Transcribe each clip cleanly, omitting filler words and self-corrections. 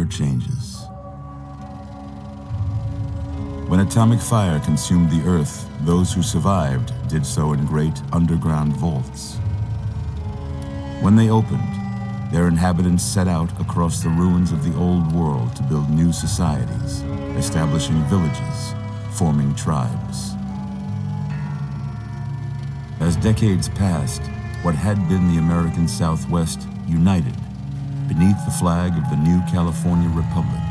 never changes. When atomic fire consumed the Earth, those who survived did so in great underground vaults. When they opened, their inhabitants set out across the ruins of the old world to build new societies, establishing villages, forming tribes. As decades passed, what had been the American Southwest united beneath the flag of the new California Republic,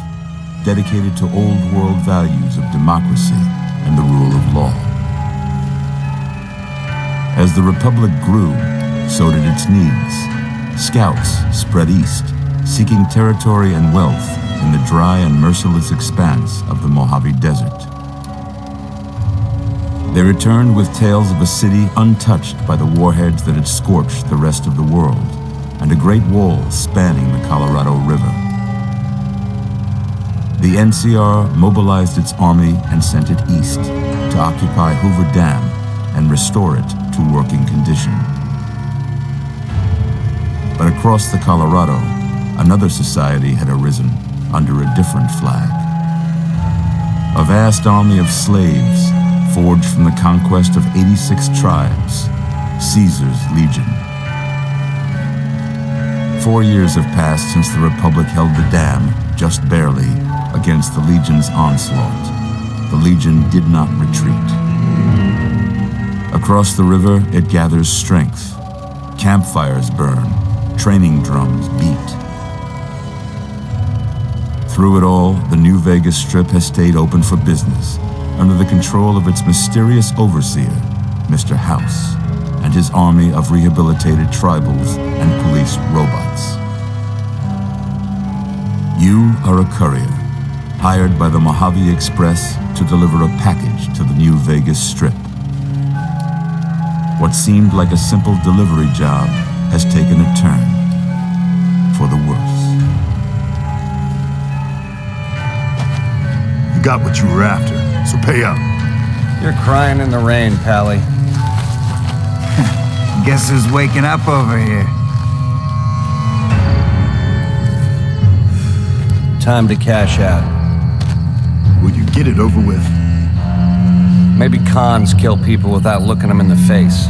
dedicated to old world values of democracy and the rule of law. As the Republic grew, so did its needs. Scouts spread east, seeking territory and wealth in the dry and merciless expanse of the Mojave Desert. They returned with tales of a city untouched by the warheads that had scorched the rest of the world, and a great wall spanning the Colorado River. The NCR mobilized its army and sent it east to occupy Hoover Dam and restore it to working condition. But across the Colorado, another society had arisen under a different flag. A vast army of slaves forged from the conquest of 86 tribes, Caesar's Legion. 4 years have passed since the Republic held the dam, just barely, against the Legion's onslaught. The Legion did not retreat. Across the river, it gathers strength. Campfires burn, training drums beat. Through it all, the New Vegas Strip has stayed open for business, under the control of its mysterious overseer, Mr. House, and his army of rehabilitated tribals and police robots. You are a courier, hired by the Mojave Express to deliver a package to the New Vegas Strip. What seemed like a simple delivery job has taken a turn for the worse. You got what you were after, so pay up. You're crying in the rain, Pally. Guess who's waking up over here? Time to cash out. Will you get it over with? Maybe cons kill people without looking them in the face.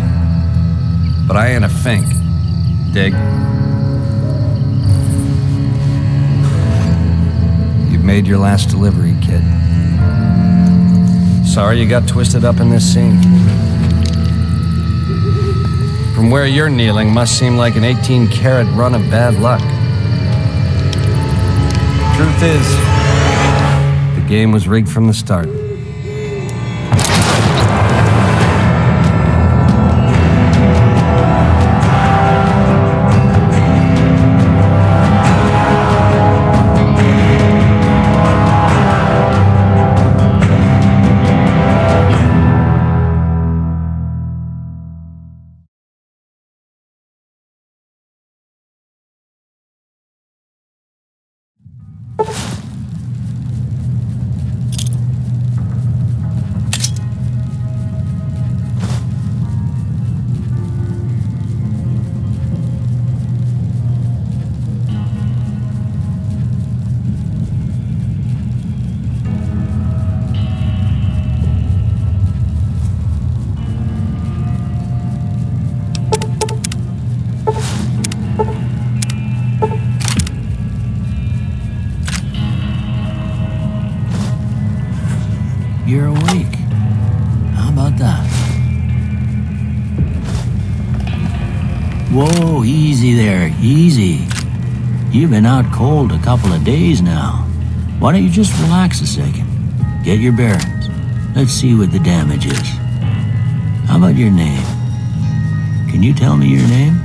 But I ain't a fink. Dig? You've made your last delivery, kid. Sorry you got twisted up in this scene. From where you're kneeling must seem like an 18-carat run of bad luck. Truth is, the game was rigged from the start. You're awake. How about that? Whoa, easy there, easy. You've been out cold a couple of days now. Why don't you just relax a second? Get your bearings. Let's see what the damage is. How about your name? Can you tell me your name?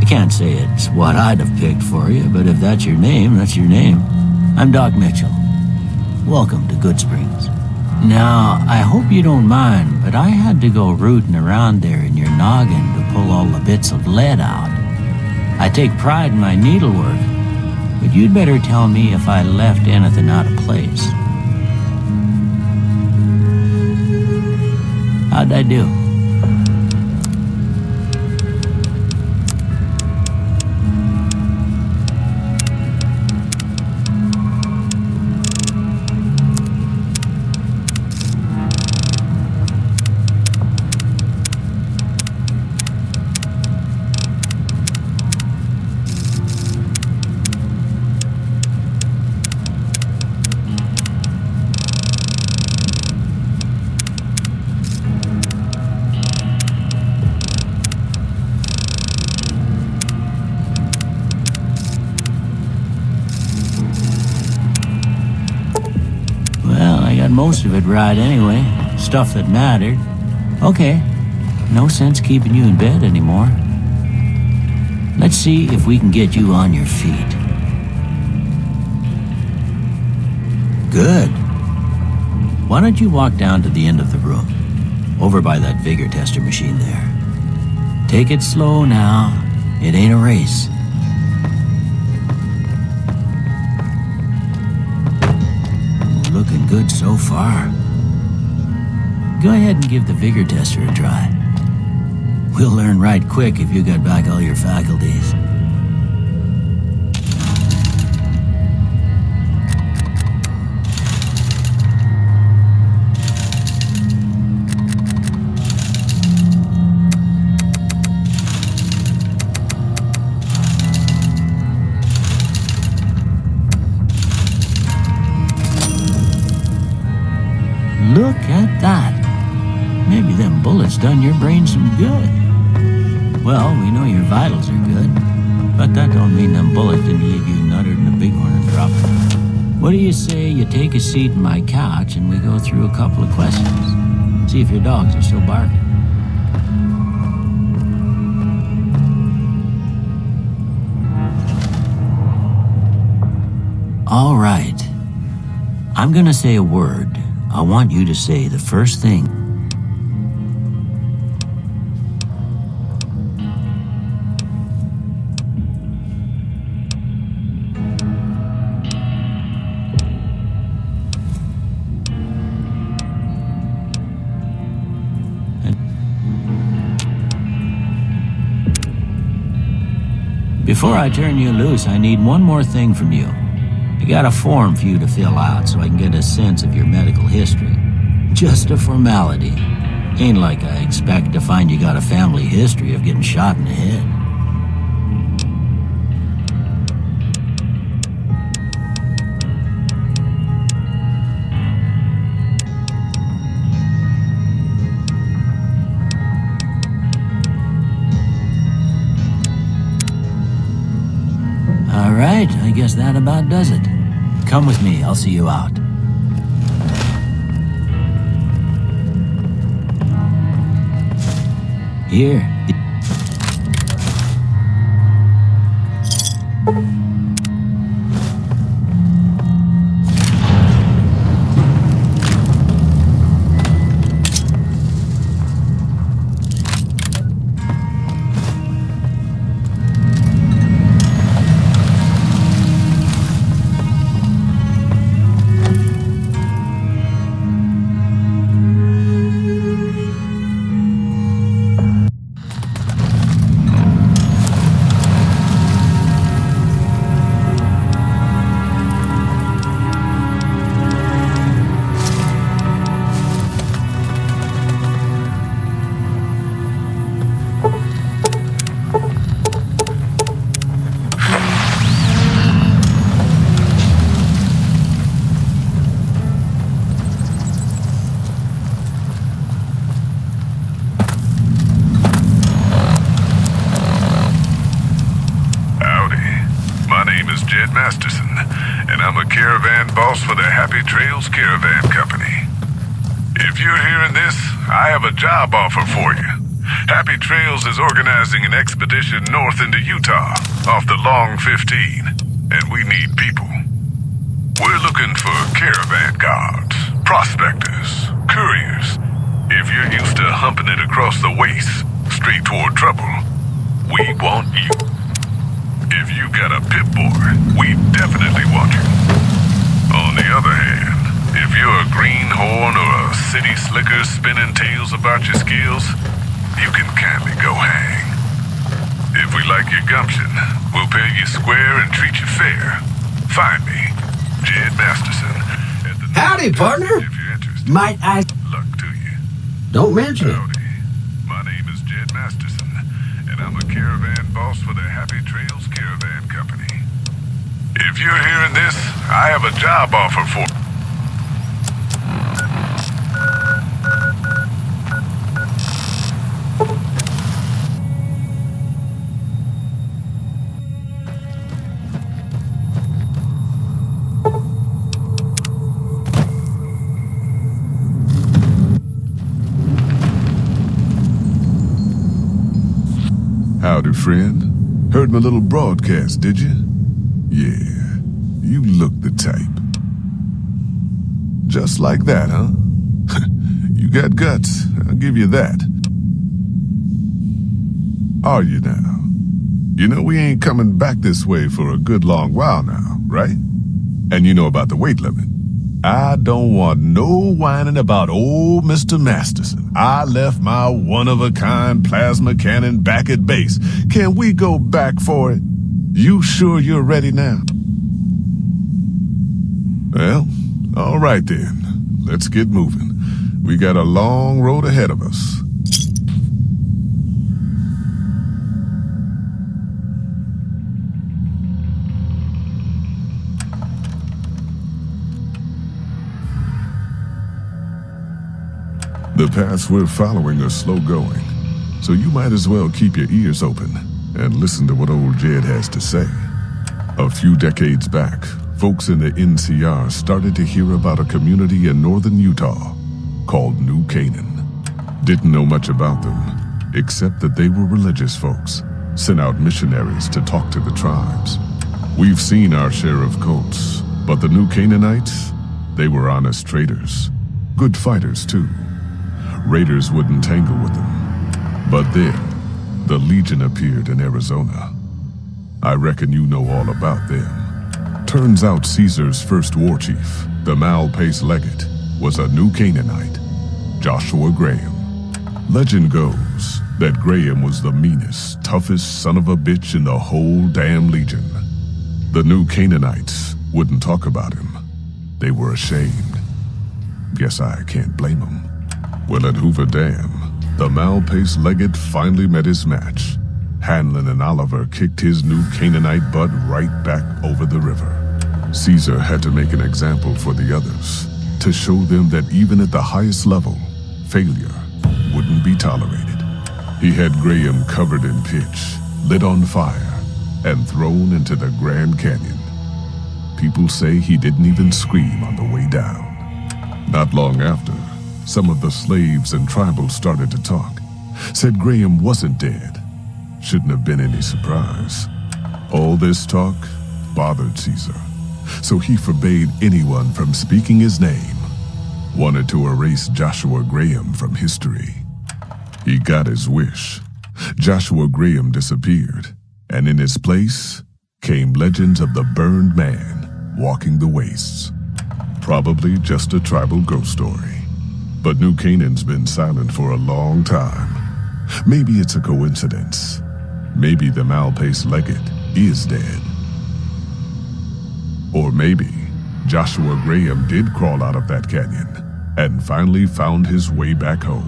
Can't say it's what I'd have picked for you, but if that's your name, that's your name. I'm Doc Mitchell. Welcome to Good Springs. Now, I hope you don't mind, but I had to go rooting around there in your noggin to pull all the bits of lead out. I take pride in my needlework, but you'd better tell me if I left anything out of place. How'd I do? Most of it right anyway. Stuff that mattered. Okay, no sense keeping you in bed anymore. Let's see if we can get you on your feet. Good. Why don't you walk down to the end of the room, over by that vigor tester machine there. Take it slow now. It ain't a race. Looking good so far. Go ahead and give the vigor tester a try. We'll learn right quick if you got back all your faculties. Look at that. Maybe them bullets done your brain some good. Well, we know your vitals are good, but that don't mean them bullets didn't leave you nuttered in a bighorn and drop it. What do you say you take a seat in my couch and we go through a couple of questions? See if your dogs are still barking. All right. I'm gonna say a word. I want you to say the first thing. Before I turn you loose, I need one more thing from you. I got a form for you to fill out so I can get a sense of your medical history. Just a formality. Ain't like I expect to find you got a family history of getting shot in the head. All right, I guess that about does it. Come with me, I'll see you out. Here. For the Happy Trails Caravan Company. If you're hearing this, I have a job offer for you. Happy Trails is organizing an expedition north into Utah, off the Long 15, and we need people. We're looking for caravan guards, prospectors, couriers. If you're used to humping it across the waste, straight toward trouble, we want you. If you got a Pip-Boy, we definitely want you. On the other hand, if you're a greenhorn or a city slicker spinning tales about your skills, you can kindly go hang. If we like your gumption, we'll pay you square and treat you fair. Find me, Jed Masterson. At the Howdy, partner. If you're interested. Might I... Luck to you. Don't mention it. Howdy. My name is Jed Masterson, and I'm the caravan boss for the Happy Trails Caravan Company. If you're hearing this, I have a job offer for... Howdy, friend. Heard my little broadcast, did you? Yeah, you look the type. Just like that, huh? You got guts, I'll give you that. Are you now? You know we ain't coming back this way for a good long while now, right? And you know about the weight limit. I don't want no whining about old Mr. Masterson. I left my one-of-a-kind plasma cannon back at base. Can we go back for it? You sure you're ready now? Well, all right then. Let's get moving. We got a long road ahead of us. The paths we're following are slow going, so you might as well keep your ears open and listen to what old Jed has to say. A few decades back, folks in the NCR started to hear about a community in northern Utah called New Canaan. Didn't know much about them, except that they were religious folks, sent out missionaries to talk to the tribes. We've seen our share of cults, but the New Canaanites, they were honest traders, good fighters too. Raiders wouldn't tangle with them. But then, the Legion appeared in Arizona. I reckon you know all about them. Turns out Caesar's first war chief, the Malpace Legate, was a New Canaanite, Joshua Graham. Legend goes that Graham was the meanest, toughest son of a bitch in the whole damn Legion. The New Canaanites wouldn't talk about him. They were ashamed. Guess I can't blame them. Well, at Hoover Dam, the Malpace Legate finally met his match. Hanlon and Oliver kicked his New Canaanite butt right back over the river. Caesar had to make an example for the others, to show them that even at the highest level, failure wouldn't be tolerated. He had Graham covered in pitch, lit on fire, and thrown into the Grand Canyon. People say he didn't even scream on the way down. Not long after, some of the slaves and tribals started to talk. Said Graham wasn't dead. Shouldn't have been any surprise. All this talk bothered Caesar, so he forbade anyone from speaking his name. Wanted to erase Joshua Graham from history. He got his wish. Joshua Graham disappeared, and in his place came legends of the burned man walking the wastes. Probably just a tribal ghost story. But New Canaan's been silent for a long time. Maybe it's a coincidence. Maybe the Malpace Legate is dead. Or maybe Joshua Graham did crawl out of that canyon and finally found his way back home.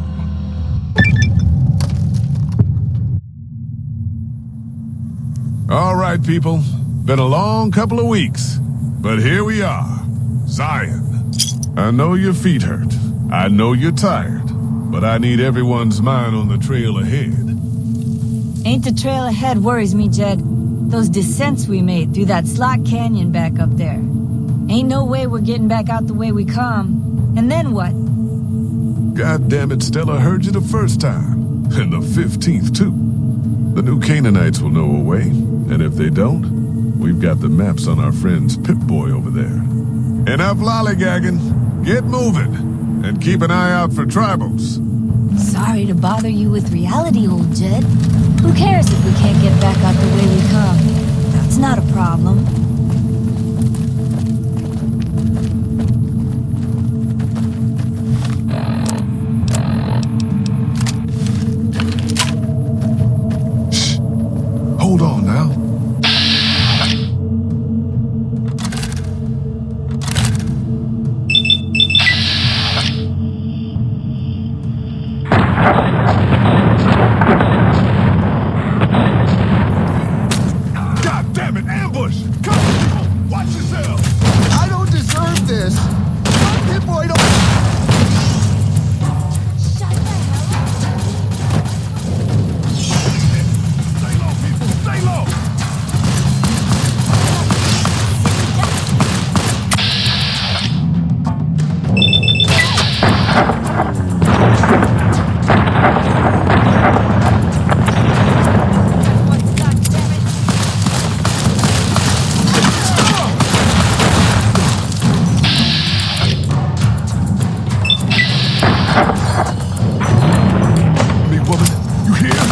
All right, people. Been a long couple of weeks, but here we are. Zion. I know your feet hurt. I know you're tired, but I need everyone's mind on the trail ahead. Ain't the trail ahead worries me, Jed. Those descents we made through that slot canyon back up there. Ain't no way we're getting back out the way we come. And then what? God damn it, Stella heard you the first time. And the 15th, too. The New Canaanites will know a way, and if they don't, we've got the maps on our friend's Pip-Boy over there. Enough lollygagging. Get moving. And keep an eye out for tribals. Sorry to bother you with reality, old Jed. Who cares if we can't get back out the way we come? It's not a problem. Hold on now. God damn it, ambush! Come on, watch yourself! I don't deserve this! Some people I don't... Stay low, people, stay low! Big woman, you hear?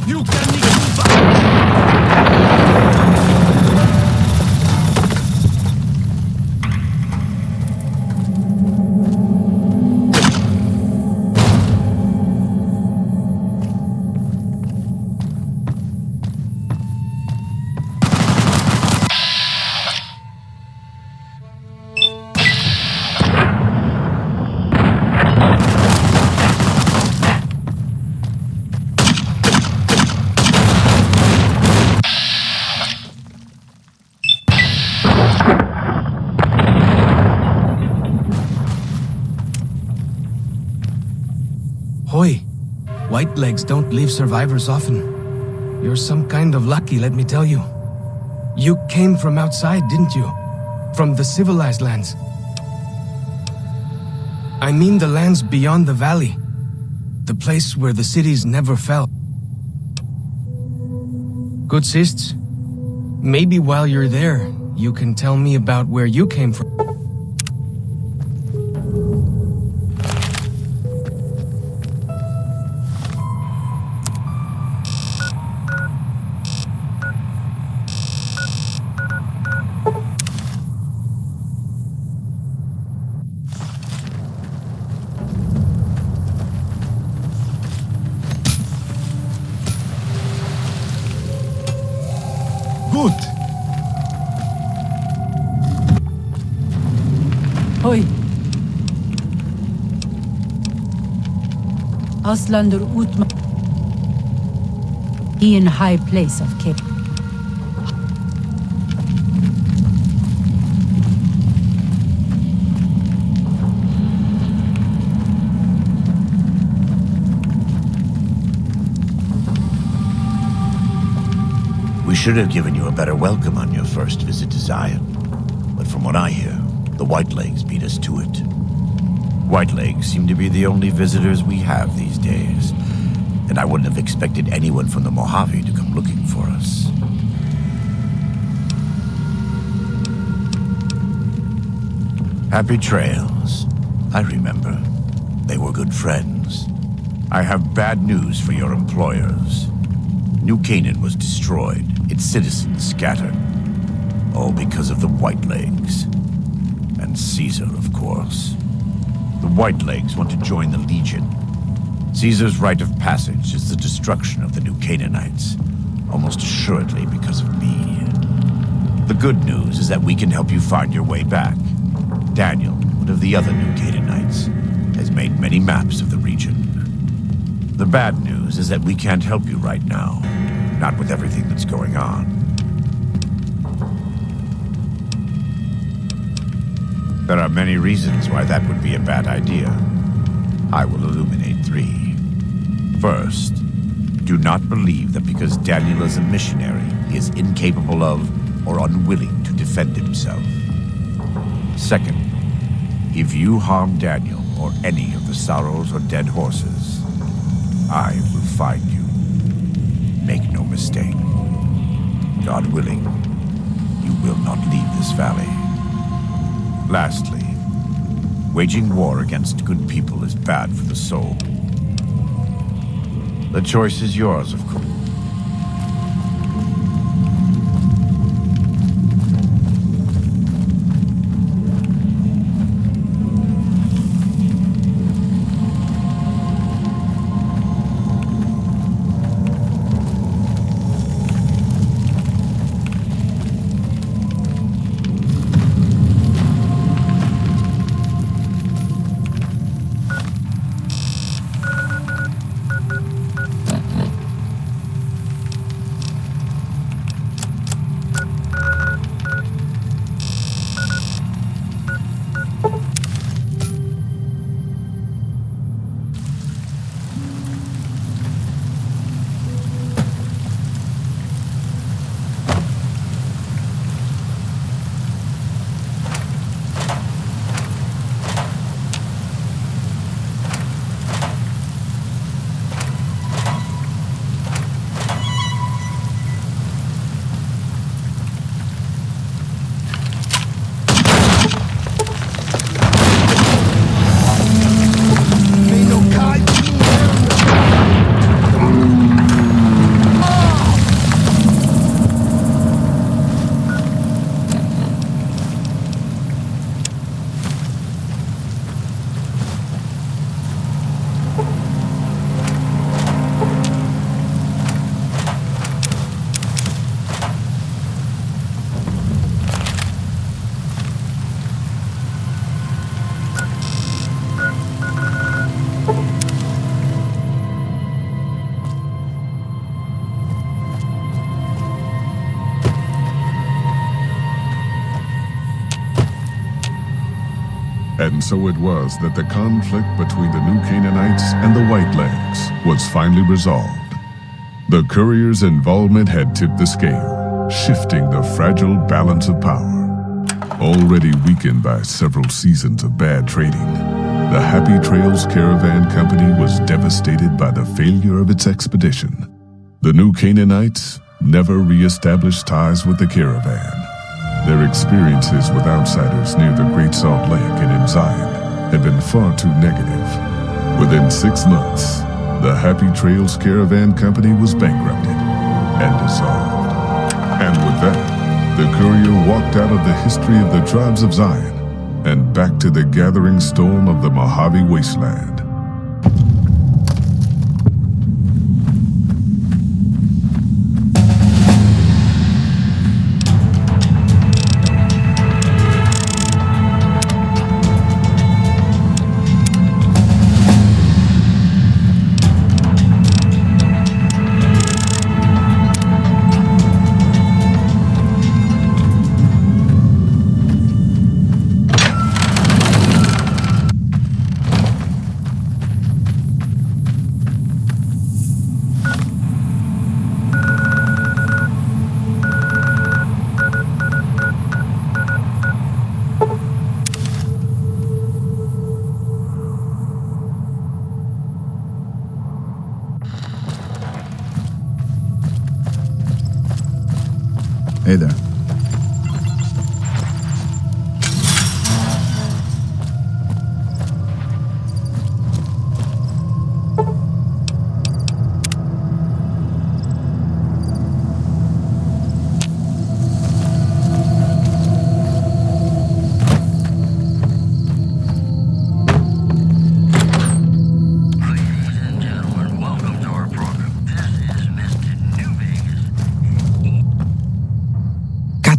You can move back! Hoy, white legs don't leave survivors often. You're some kind of lucky, let me tell you. You came from outside, didn't you? From the civilized lands. I mean the lands beyond the valley. The place where the cities never fell. Good sists, maybe while you're there, you can tell me about where you came from. Good! Hoy. Auslander Utma. He in high place of Cape. We should have given you a better welcome on your first visit to Zion. But from what I hear, the Whitelegs beat us to it. Whitelegs seem to be the only visitors we have these days, and I wouldn't have expected anyone from the Mojave to come looking for us. Happy trails. I remember. They were good friends. I have bad news for your employers. New Canaan was destroyed, its citizens scattered. All because of the Whitelegs. And Caesar, of course. The Whitelegs want to join the Legion. Caesar's rite of passage is the destruction of the New Canaanites, almost assuredly because of me. The good news is that we can help you find your way back. Daniel, one of the other New Canaanites, has made many maps of the region. The bad news is that we can't help you right now, not with everything that's going on. There are many reasons why that would be a bad idea. I will illuminate 3. First, do not believe that because Daniel is a missionary, he is incapable of or unwilling to defend himself. Second, if you harm Daniel or any of the sorrows or dead horses, I will find you. Make no mistake. God willing, you will not leave this valley. Lastly, waging war against good people is bad for the soul. The choice is yours, of course. And so it was that the conflict between the New Canaanites and the Whitelegs was finally resolved. The courier's involvement had tipped the scale, shifting the fragile balance of power. Already weakened by several seasons of bad trading, the Happy Trails Caravan Company was devastated by the failure of its expedition. The New Canaanites never re-established ties with the caravan. Their experiences with outsiders near the Great Salt Lake and in Zion had been far too negative. Within 6 months, the Happy Trails Caravan Company was bankrupted and dissolved. And with that, the courier walked out of the history of the tribes of Zion and back to the gathering storm of the Mojave Wasteland. Hey there.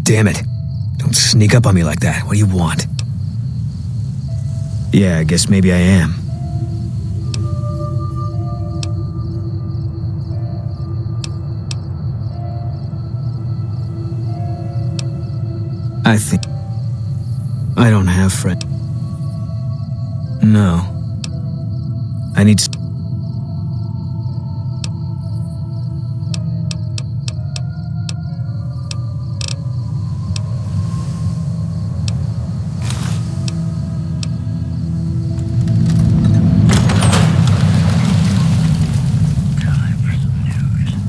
Damn it. Don't sneak up on me like that. What do you want? Yeah, I guess maybe I am. I think... I don't have friends. No. I need to...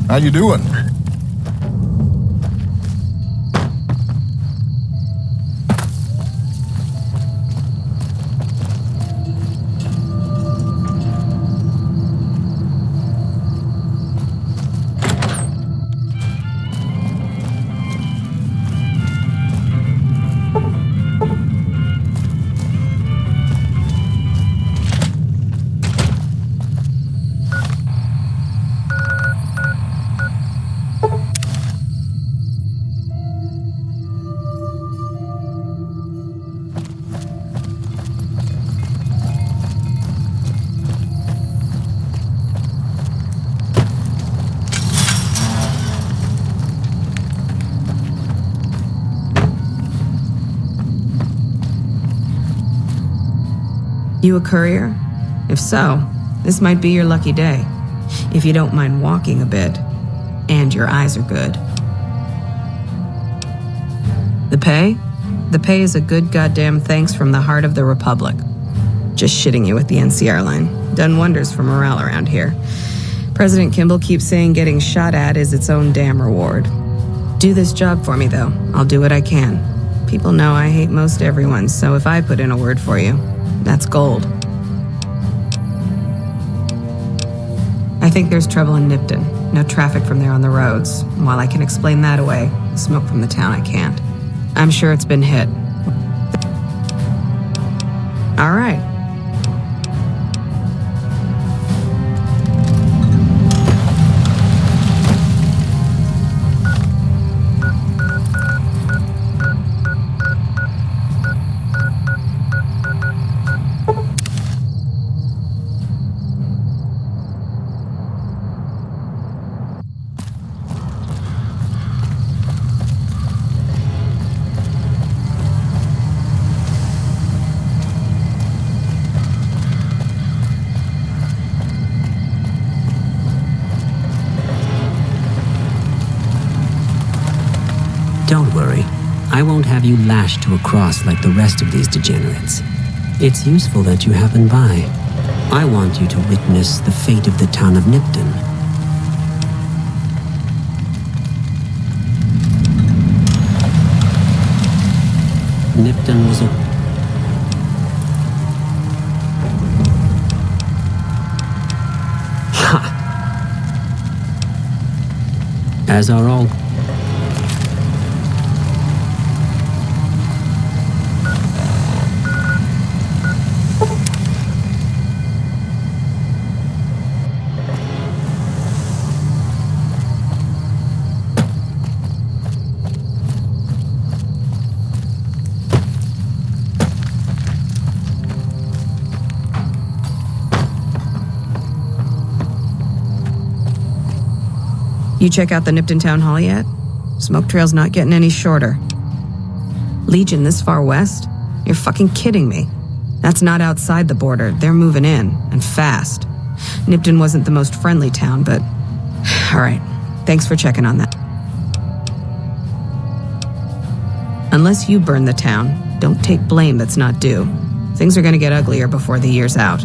How you doing? You a courier? If so, this might be your lucky day. If you don't mind walking a bit, and your eyes are good. The pay? The pay is a good goddamn thanks from the heart of the Republic. Just shitting you with the NCR line. Done wonders for morale around here. President Kimball keeps saying getting shot at is its own damn reward. Do this job for me, though. I'll do what I can. People know I hate most everyone, so if I put in a word for you, that's gold. I think there's trouble in Nipton. No traffic from there on the roads. While I can explain that away, the smoke from the town I can't. I'm sure it's been hit. All right. Don't worry, I won't have you lashed to a cross like the rest of these degenerates. It's useful that you happen by. I want you to witness the fate of the town of Nipton. Nipton was a... Ha! As are all... You check out the Nipton Town Hall yet? Smoke trail's not getting any shorter. Legion this far west? You're fucking kidding me. That's not outside the border. They're moving in, and fast. Nipton wasn't the most friendly town, but... All right, thanks for checking on that. Unless you burn the town, don't take blame that's not due. Things are gonna get uglier before the year's out.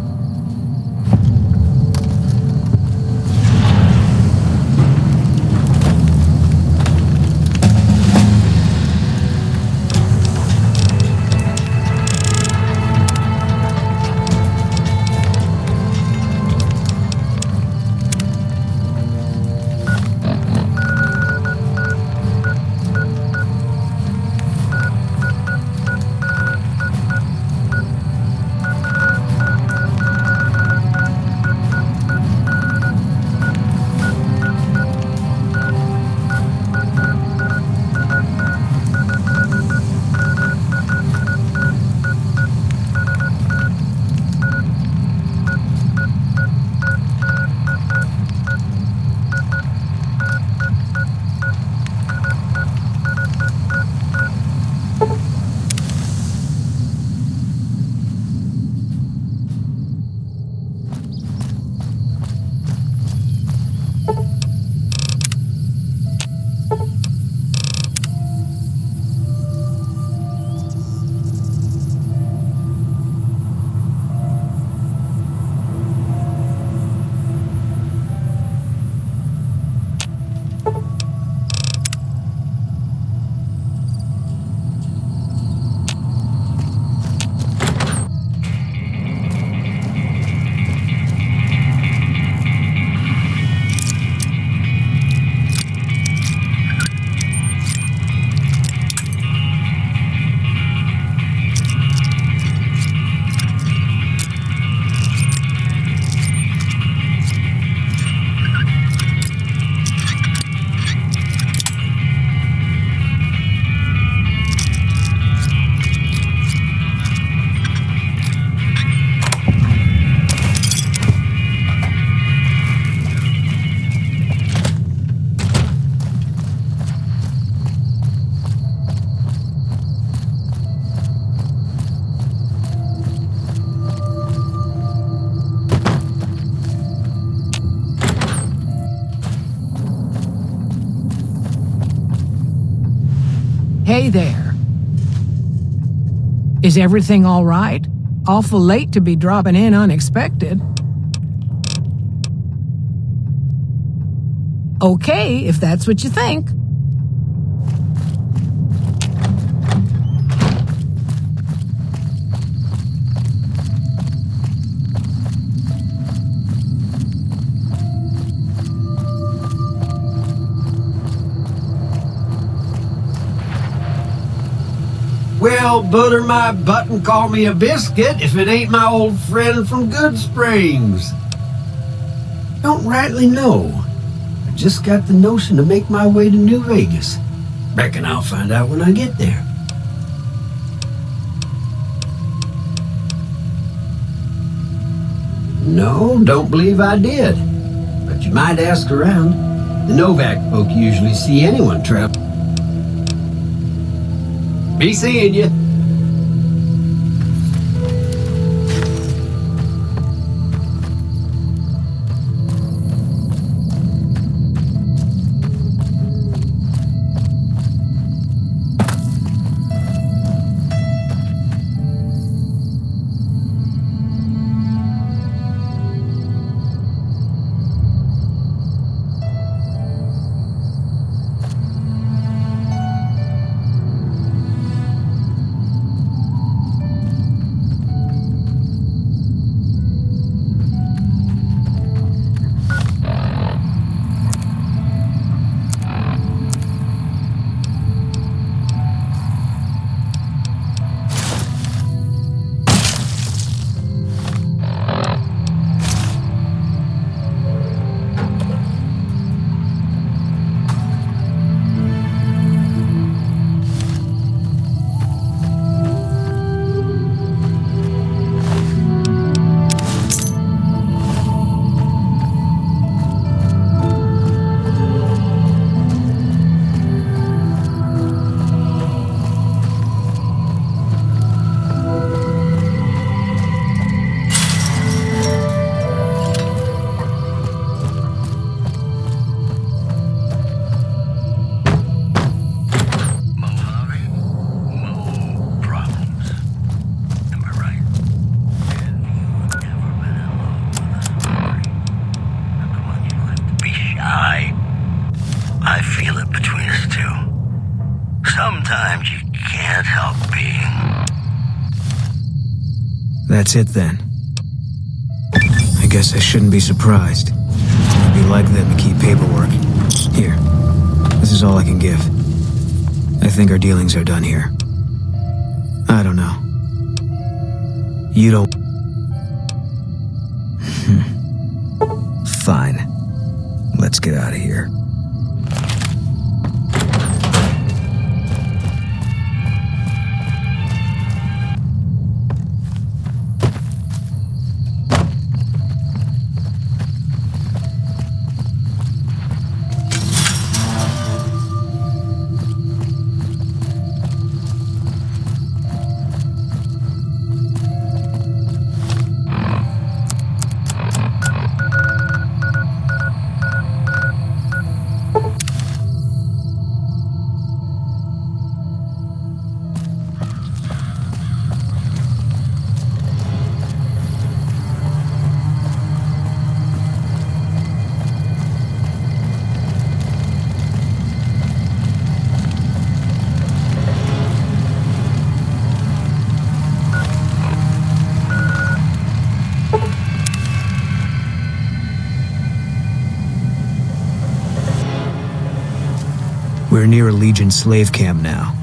Hey there. Is everything all right? Awful late to be dropping in unexpected. Okay, if that's what you think. Well, butter my butt and call me a biscuit if it ain't my old friend from Good Springs. Don't rightly know. I just got the notion to make my way to New Vegas. Reckon I'll find out when I get there. No, don't believe I did. But you might ask around. The Novak folk usually see anyone travel. Be seeing you. I feel it between us two. Sometimes you can't help being. That's it then. I guess I shouldn't be surprised. It'd be like them to keep paperwork. Here, this is all I can give. I think our dealings are done here. I don't know. You don't... Fine. Let's get out of here. We're near a Legion slave camp now.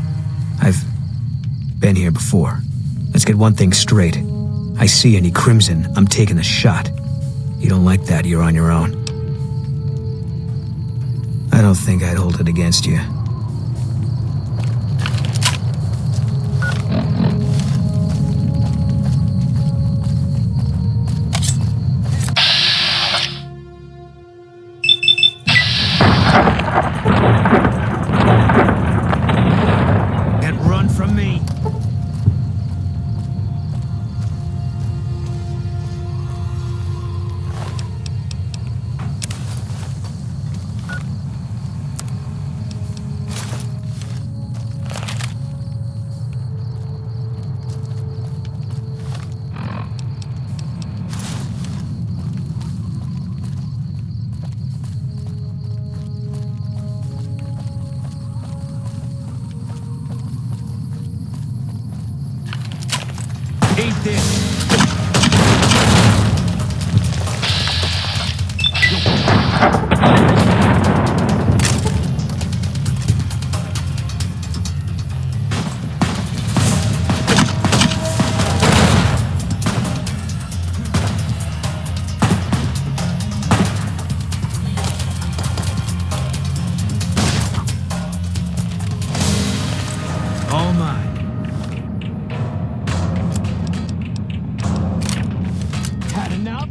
I've been here before. Let's get one thing straight. I see any crimson, I'm taking the shot. You don't like that, you're on your own. I don't think I'd hold it against you. All mine. Had enough?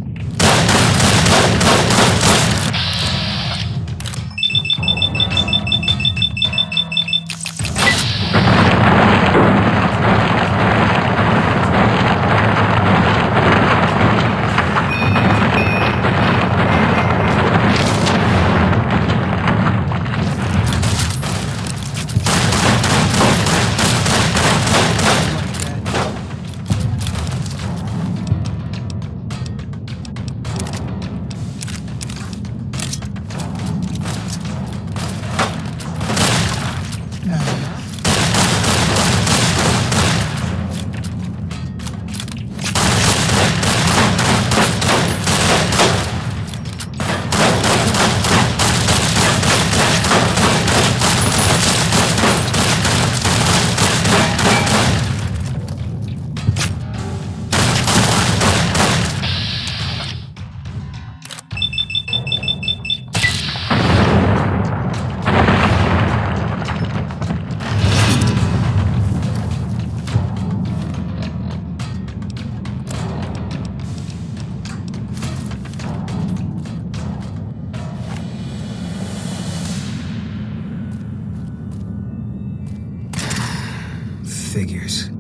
Figures.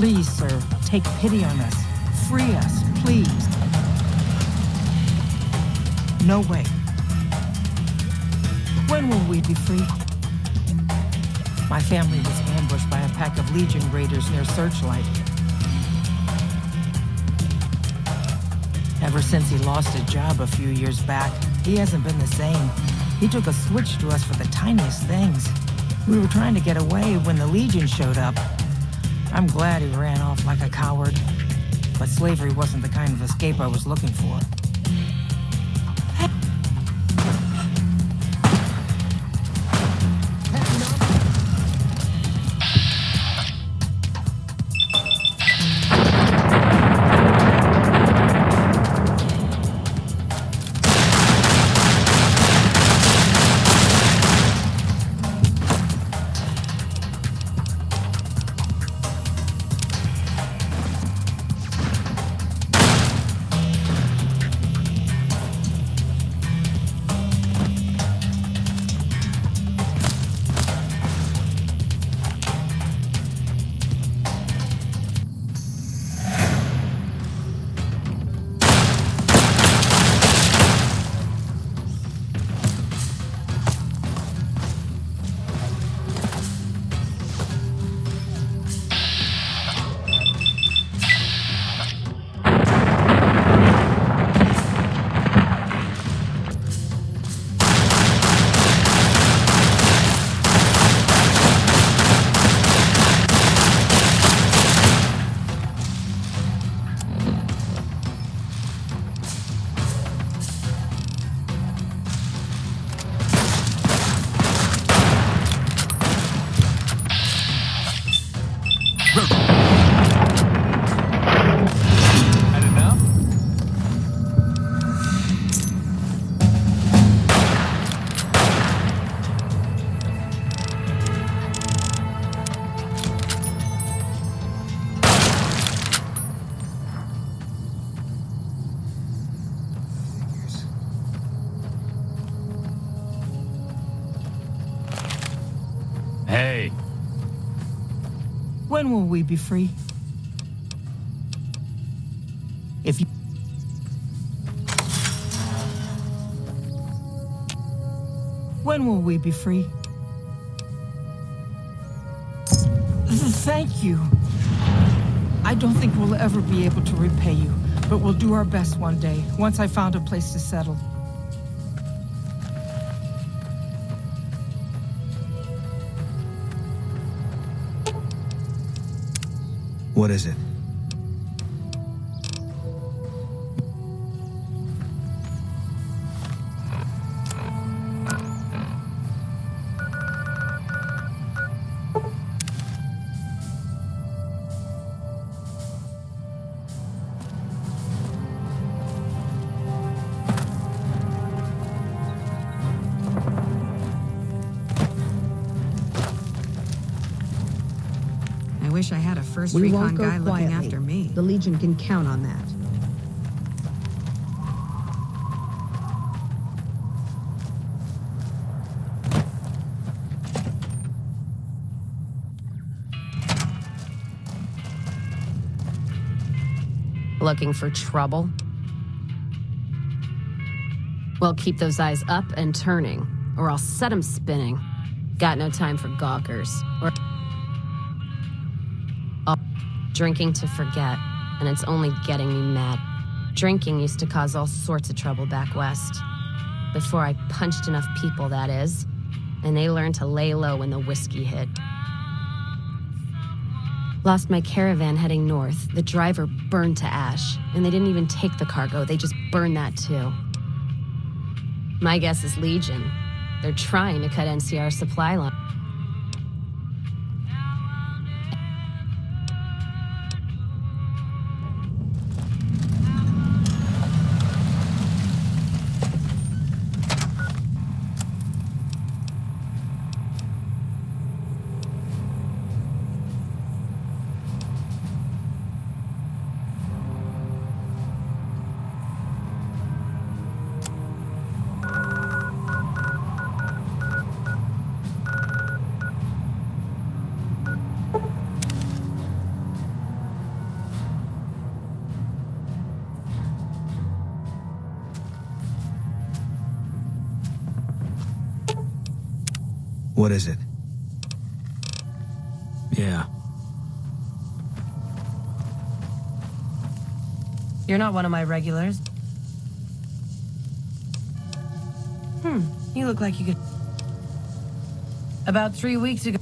Please, sir, take pity on us. Free us, please. No way. When will we be free? My family was ambushed by a pack of Legion raiders near Searchlight. Ever since he lost a job a few years back, he hasn't been the same. He took a switch to us for the tiniest things. We were trying to get away when the Legion showed up. I'm glad he ran off like a coward. But slavery wasn't the kind of escape I was looking for. Hey. When will we be free? If you... When will we be free? Thank you. I don't think we'll ever be able to repay you, but we'll do our best one day, once I found a place to settle. What is it? I wish I had a first We recon won't go guy looking quietly. after me. The Legion can count on that. Looking for trouble? Well, keep those eyes up and turning, or I'll set them spinning. Got no time for gawkers. Or drinking to forget, and it's only getting me mad. Drinking used to cause all sorts of trouble back west. Before I punched enough people, that is. And they learned to lay low when the whiskey hit. Lost my caravan heading north. The driver burned to ash, and they didn't even take the cargo, they just burned that too. My guess is Legion. They're trying to cut NCR's supply line. What is it? Yeah. You're not one of my regulars. You look like you could... About 3 weeks ago...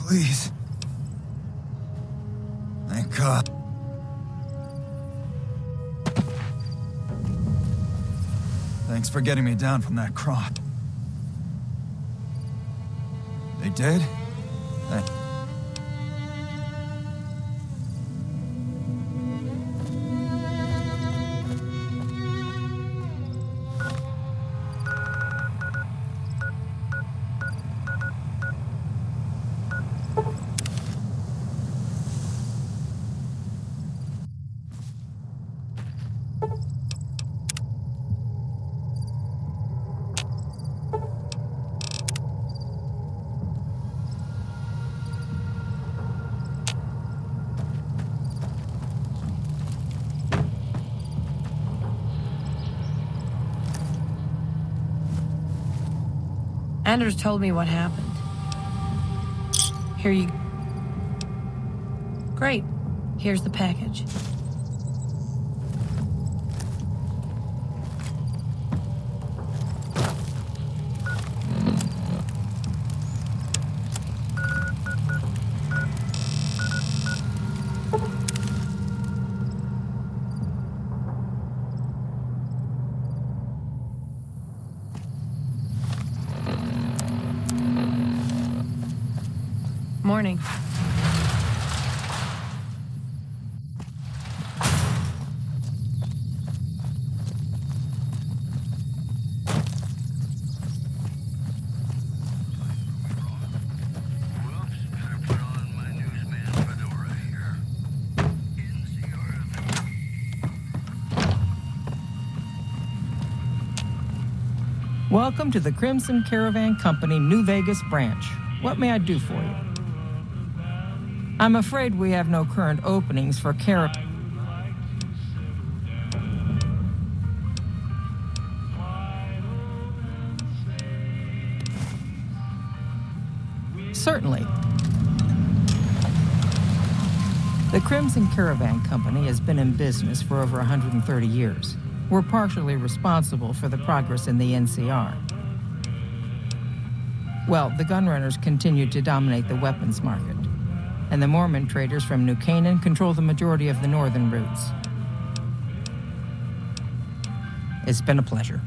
Please. Thank God. Thanks for getting me down from that cross. They did? Anders told me what happened. Here you... Great. Here's the package. morning. Welcome to the Crimson Caravan Company New Vegas branch. What may I do for you? I'm afraid we have no current openings for Certainly. The Crimson Caravan Company has been in business for over 130 years. We're partially responsible for the progress in the NCR. Well, the gunrunners continue to dominate the weapons market, and the Mormon traders from New Canaan control the majority of the northern routes. It's been a pleasure.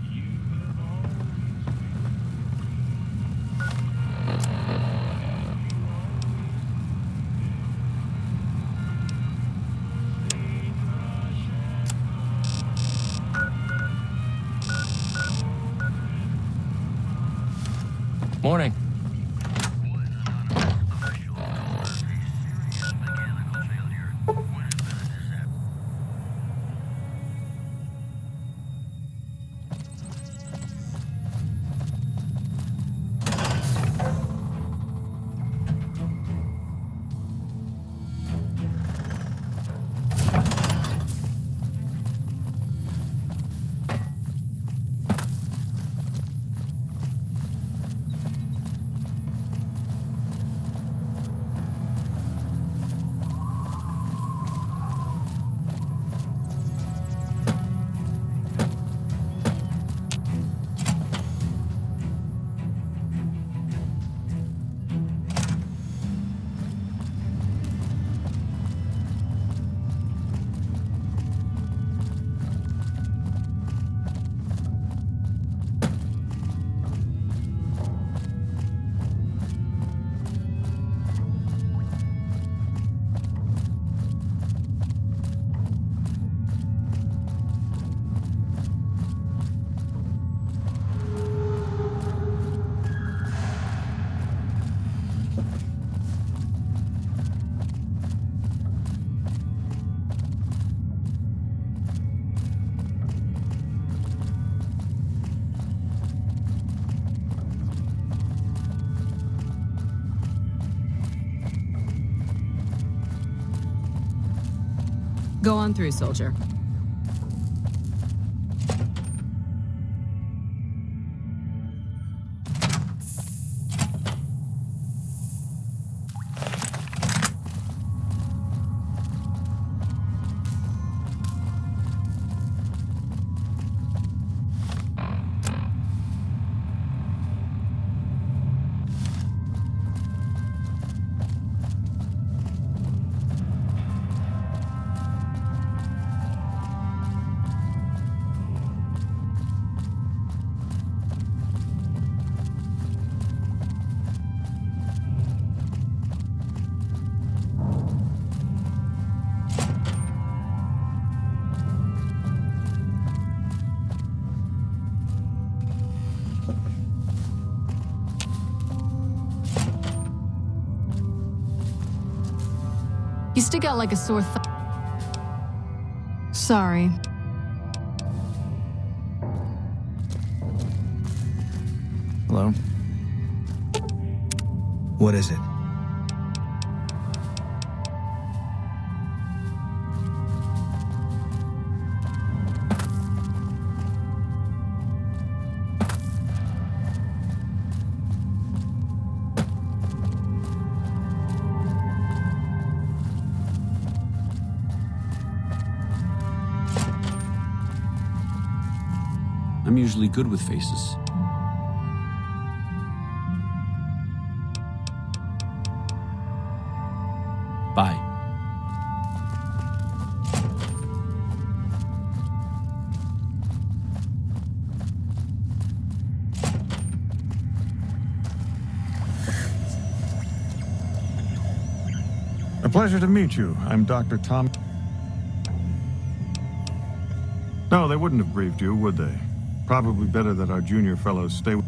Morning. Go on through, soldier. You stick out like a sore Sorry. Hello? What is it? I'm usually good with faces. Bye. A pleasure to meet you. I'm Dr. Tom. No, they wouldn't have briefed you, would they? Probably better that our junior fellows stay with...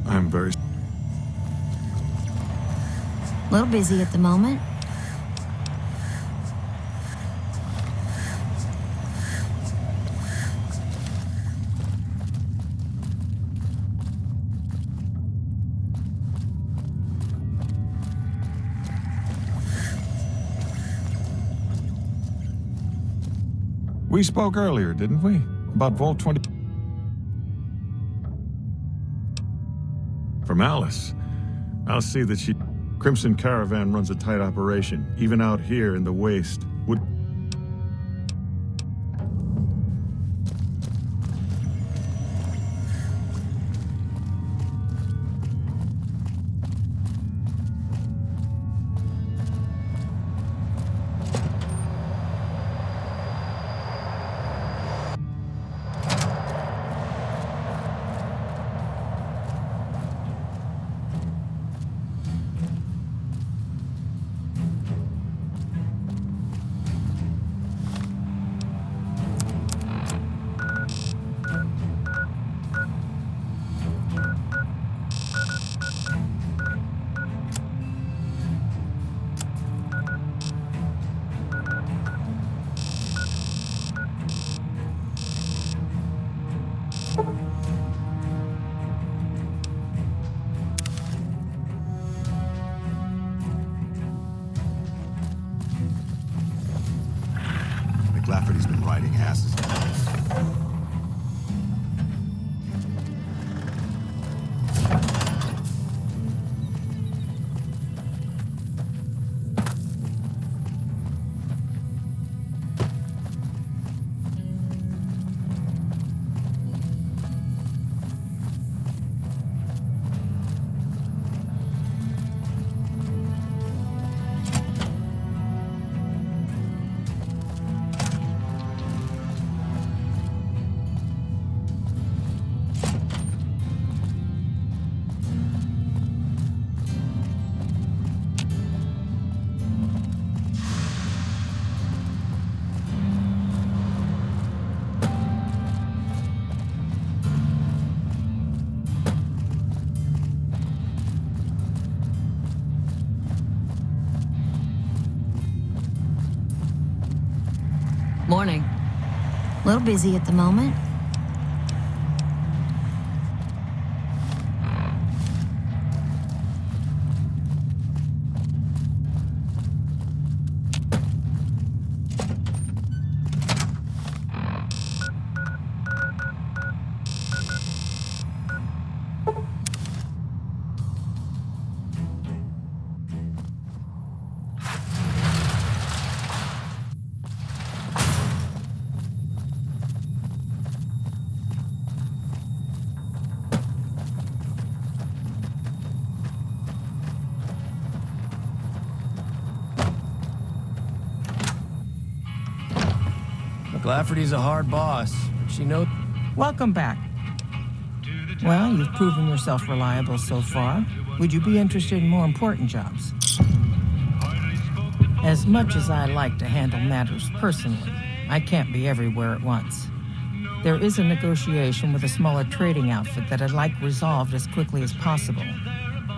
I'm very... A little busy at the moment. We spoke earlier, didn't we? About Vault 20... From Alice. I'll see that she... Crimson Caravan runs a tight operation, even out here in the waste. Would... Lafferty's been riding asses. Morning. A little busy at the moment. Lafferty's a hard boss, but she knows... Welcome back. Well, you've proven yourself reliable so far. Would you be interested in more important jobs? As much as I like to handle matters personally, I can't be everywhere at once. There is a negotiation with a smaller trading outfit that I'd like resolved as quickly as possible.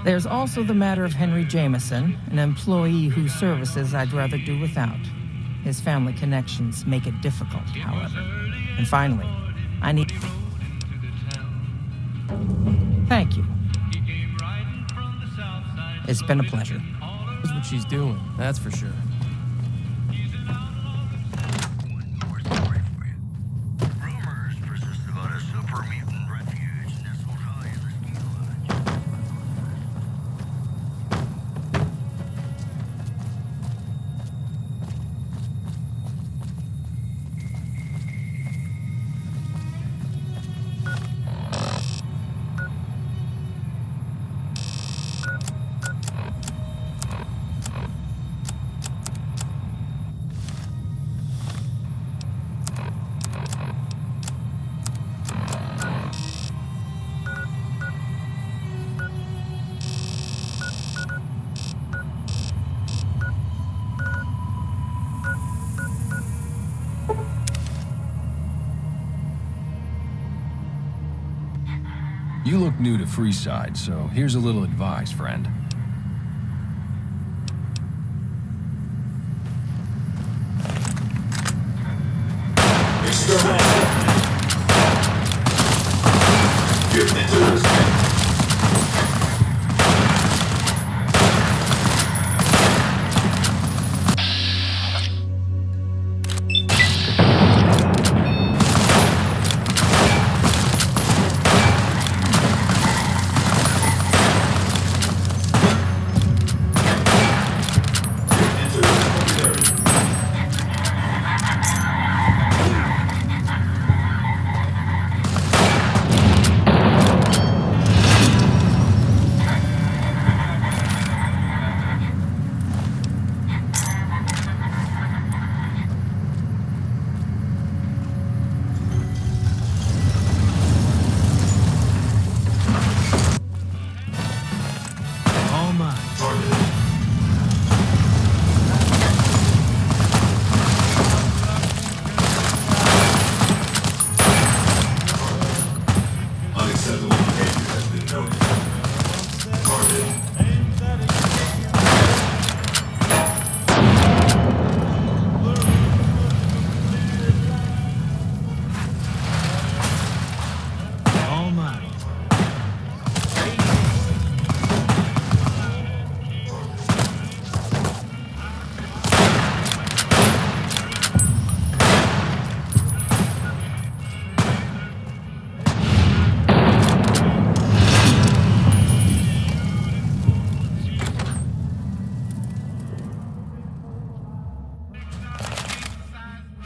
There's also the matter of Henry Jameson, an employee whose services I'd rather do without. His family connections make it difficult, however. And finally, I need... Thank you. It's been a pleasure. Knows what she's doing, that's for sure. You look new to Freeside, so here's a little advice, friend.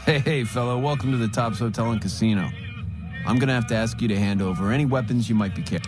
Hey, fella, welcome to the Tops Hotel and Casino. I'm gonna have to ask you to hand over any weapons you might be carrying.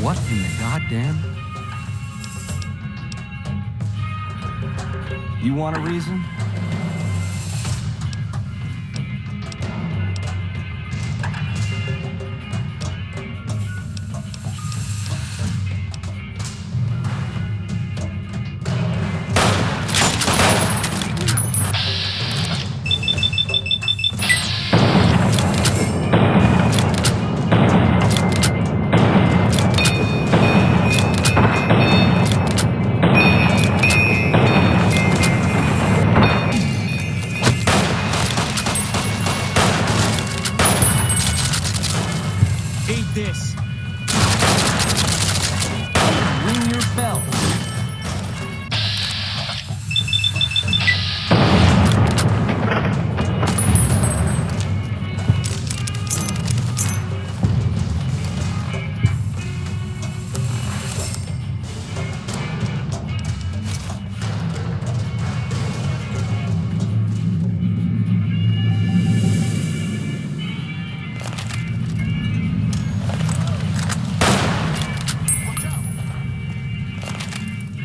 What in the goddamn? You want a reason? This. Ring your bell.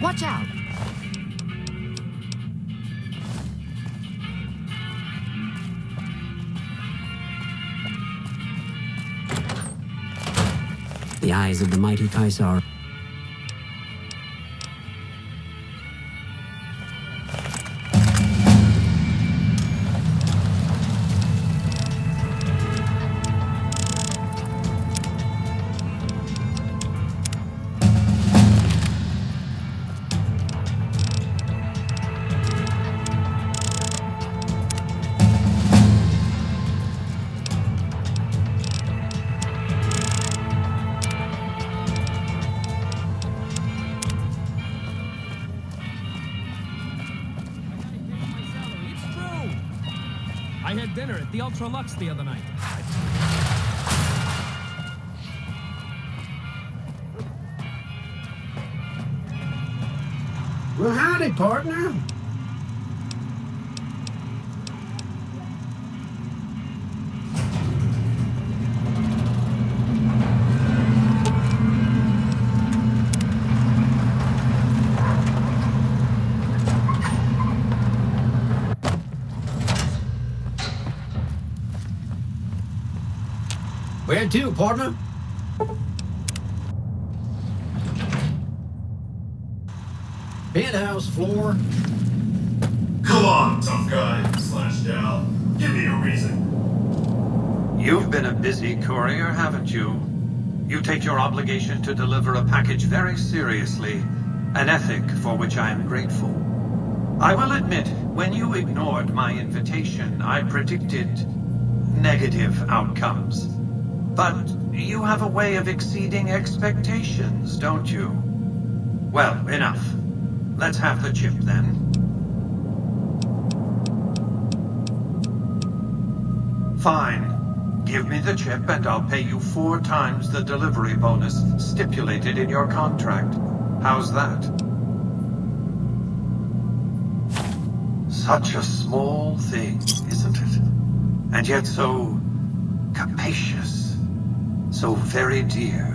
Watch out! The eyes of the mighty Caesar. at the Ultra Lux the other night. Well, howdy, partner. Where to, partner? Penthouse floor. Come on, tough guy / gal. Give me a reason. You've been a busy courier, haven't you? You take your obligation to deliver a package very seriously, an ethic for which I am grateful. I will admit, when you ignored my invitation, I predicted negative outcomes. But you have a way of exceeding expectations, don't you? Well, enough. Let's have the chip, then. Fine. Give me the chip and I'll pay you 4 times the delivery bonus stipulated in your contract. How's that? Such a small thing, isn't it? And yet so capacious. So very dear.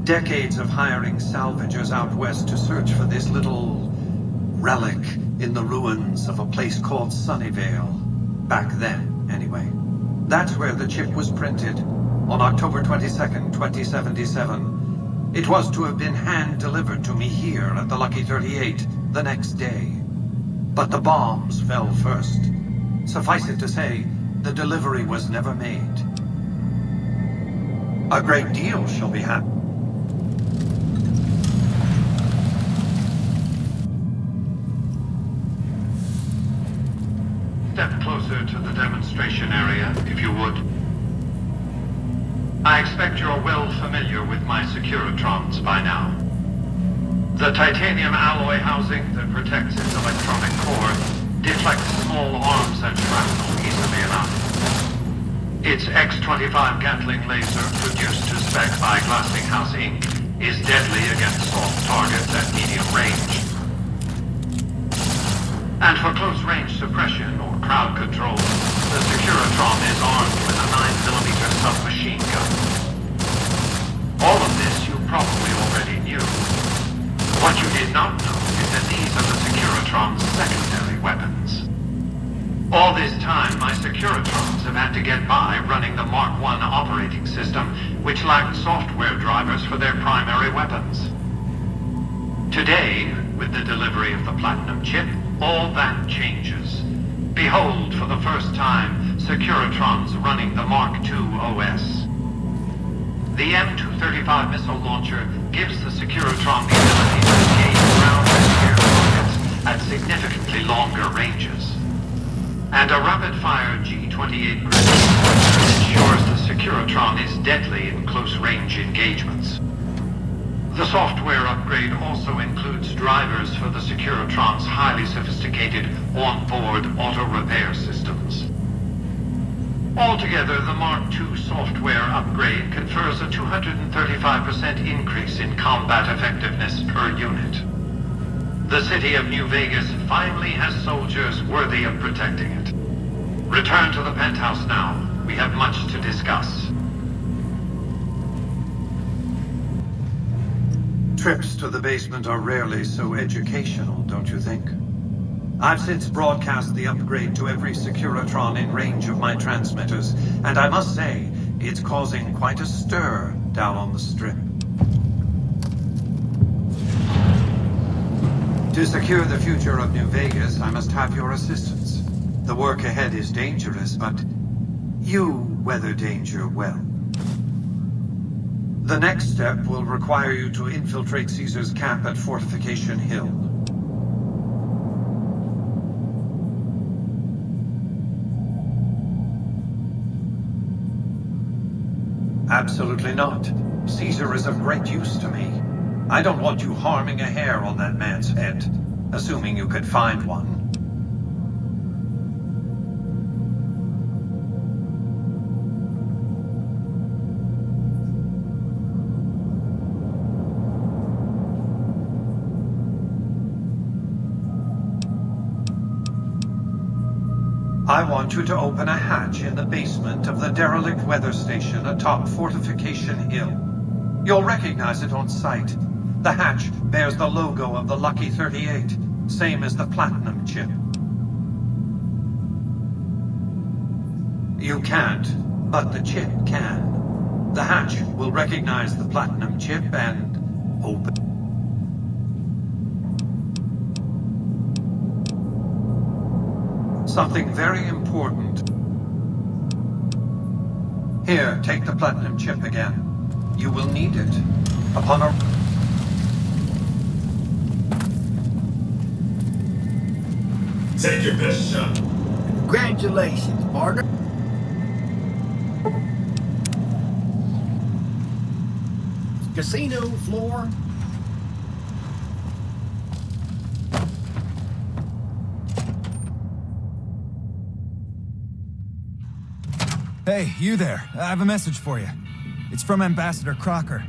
Decades of hiring salvagers out west to search for this little relic in the ruins of a place called Sunnyvale. Back then, anyway. That's where the chip was printed, on October 22nd, 2077. It was to have been hand-delivered to me here at the Lucky 38 the next day. But the bombs fell first. Suffice it to say, the delivery was never made. A great deal shall be had. Step closer to the demonstration area, if you would. I expect you're well familiar with my Securitrons by now. The titanium alloy housing that protects its electronic core deflects small arms and shrapnel easily enough. Its X-25 Gatling laser, produced to spec by Glassinghouse Inc., is deadly against soft targets at medium range. And for close-range suppression or crowd control, the Securitron is armed with a 9mm submachine gun. All of this you probably already knew. What you did not know is that these are the Securitron's secondary weapons. All this time, my Securitrons have had to get by running the Mark I operating system, which lacked software drivers for their primary weapons. Today, with the delivery of the Platinum chip, all that changes. Behold, for the first time, Securitrons running the Mark II OS. The M235 missile launcher gives the Securitron the ability to engage ground and air targets at significantly longer ranges. And a rapid-fire G28 grenade ensures the Securitron is deadly in close-range engagements. The software upgrade also includes drivers for the Securitron's highly sophisticated on-board auto-repair systems. Altogether, the Mark II software upgrade confers a 235% increase in combat effectiveness per unit. The city of New Vegas finally has soldiers worthy of protecting it. Return to the penthouse now. We have much to discuss. Trips to the basement are rarely so educational, don't you think? I've since broadcast the upgrade to every Securitron in range of my transmitters, and I must say, it's causing quite a stir down on the strip. To secure the future of New Vegas, I must have your assistance. The work ahead is dangerous, but you weather danger well. The next step will require you to infiltrate Caesar's camp at Fortification Hill. Absolutely not. Caesar is of great use to me. I don't want you harming a hair on that man's head, assuming you could find one. I want you to open a hatch in the basement of the derelict weather station atop Fortification Hill. You'll recognize it on sight. The hatch bears the logo of the Lucky 38, same as the Platinum chip. You can't, but the chip can. The hatch will recognize the Platinum chip and open. Something very important. Here, take the Platinum chip again. You will need it. Upon a... Take your best shot. Congratulations, partner. Casino floor. Hey, you there. I have a message for you. It's from Ambassador Crocker.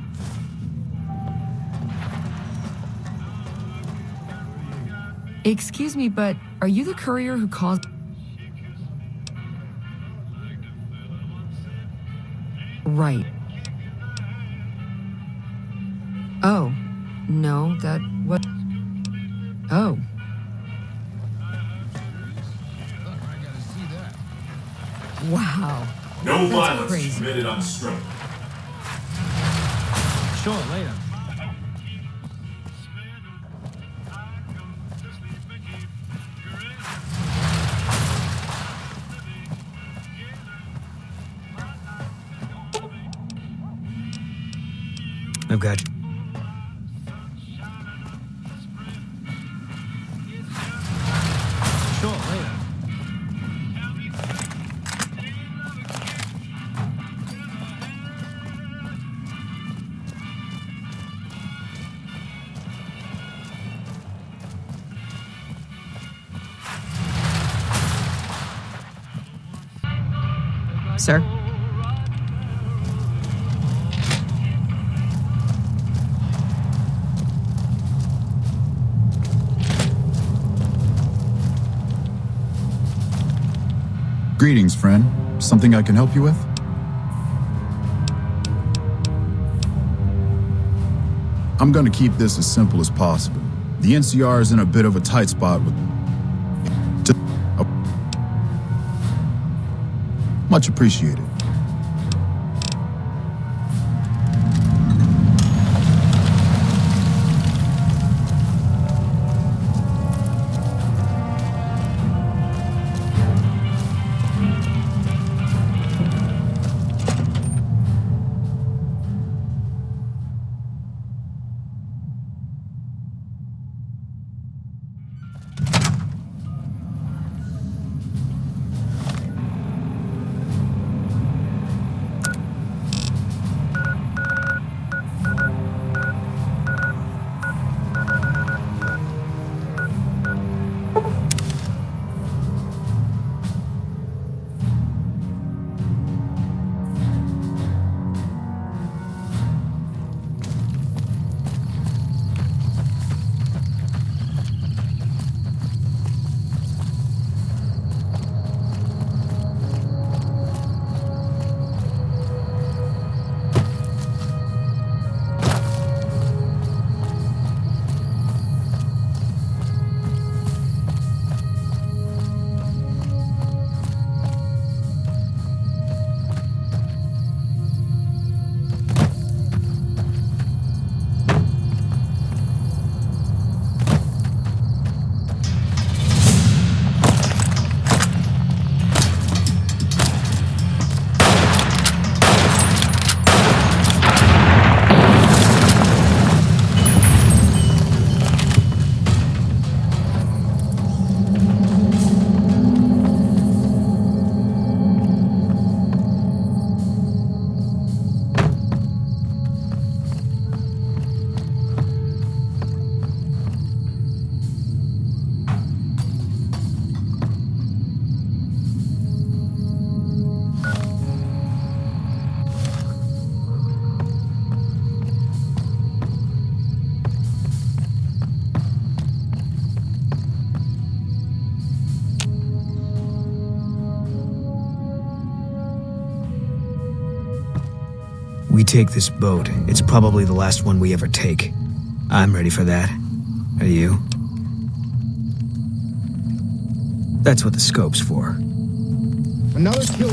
Excuse me, but are you the courier who caused... Right. Oh. No, that... what... Oh. Wow. No That's violence crazy. committed on strike. Sure, later. I've got you. Sure, later. Sir? Greetings, friend. Something I can help you with? I'm gonna keep this as simple as possible. The NCR is in a bit of a tight spot with... Much appreciated. We take this boat. It's probably the last one we ever take. I'm ready for that. Are you? That's what the scope's for. Another kill.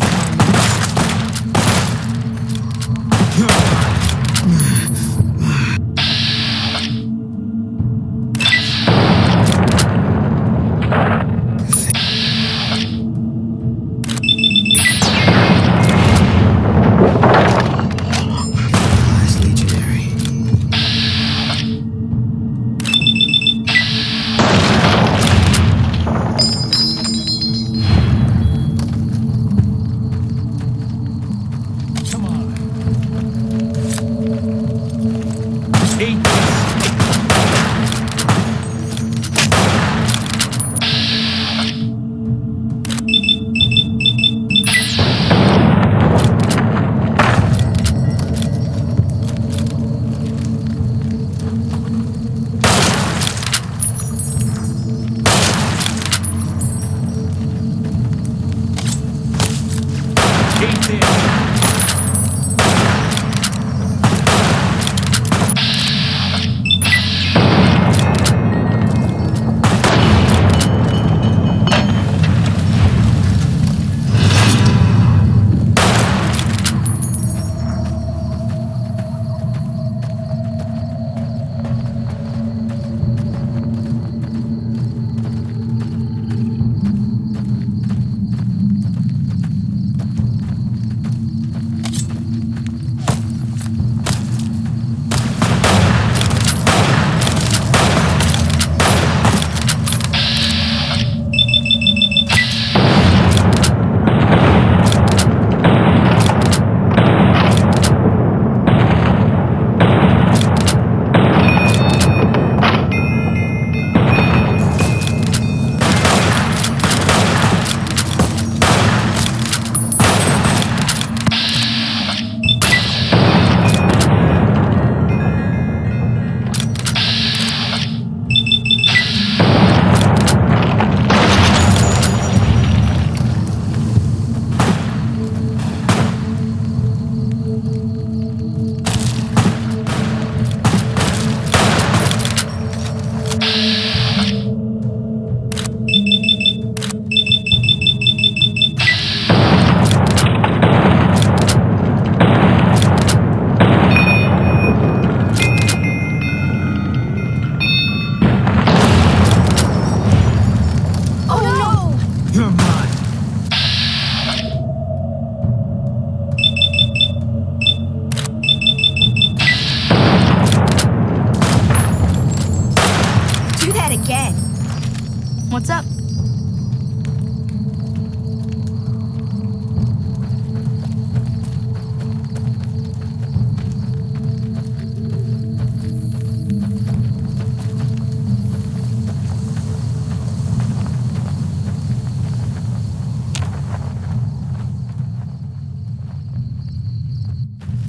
What's up?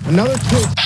Another kill.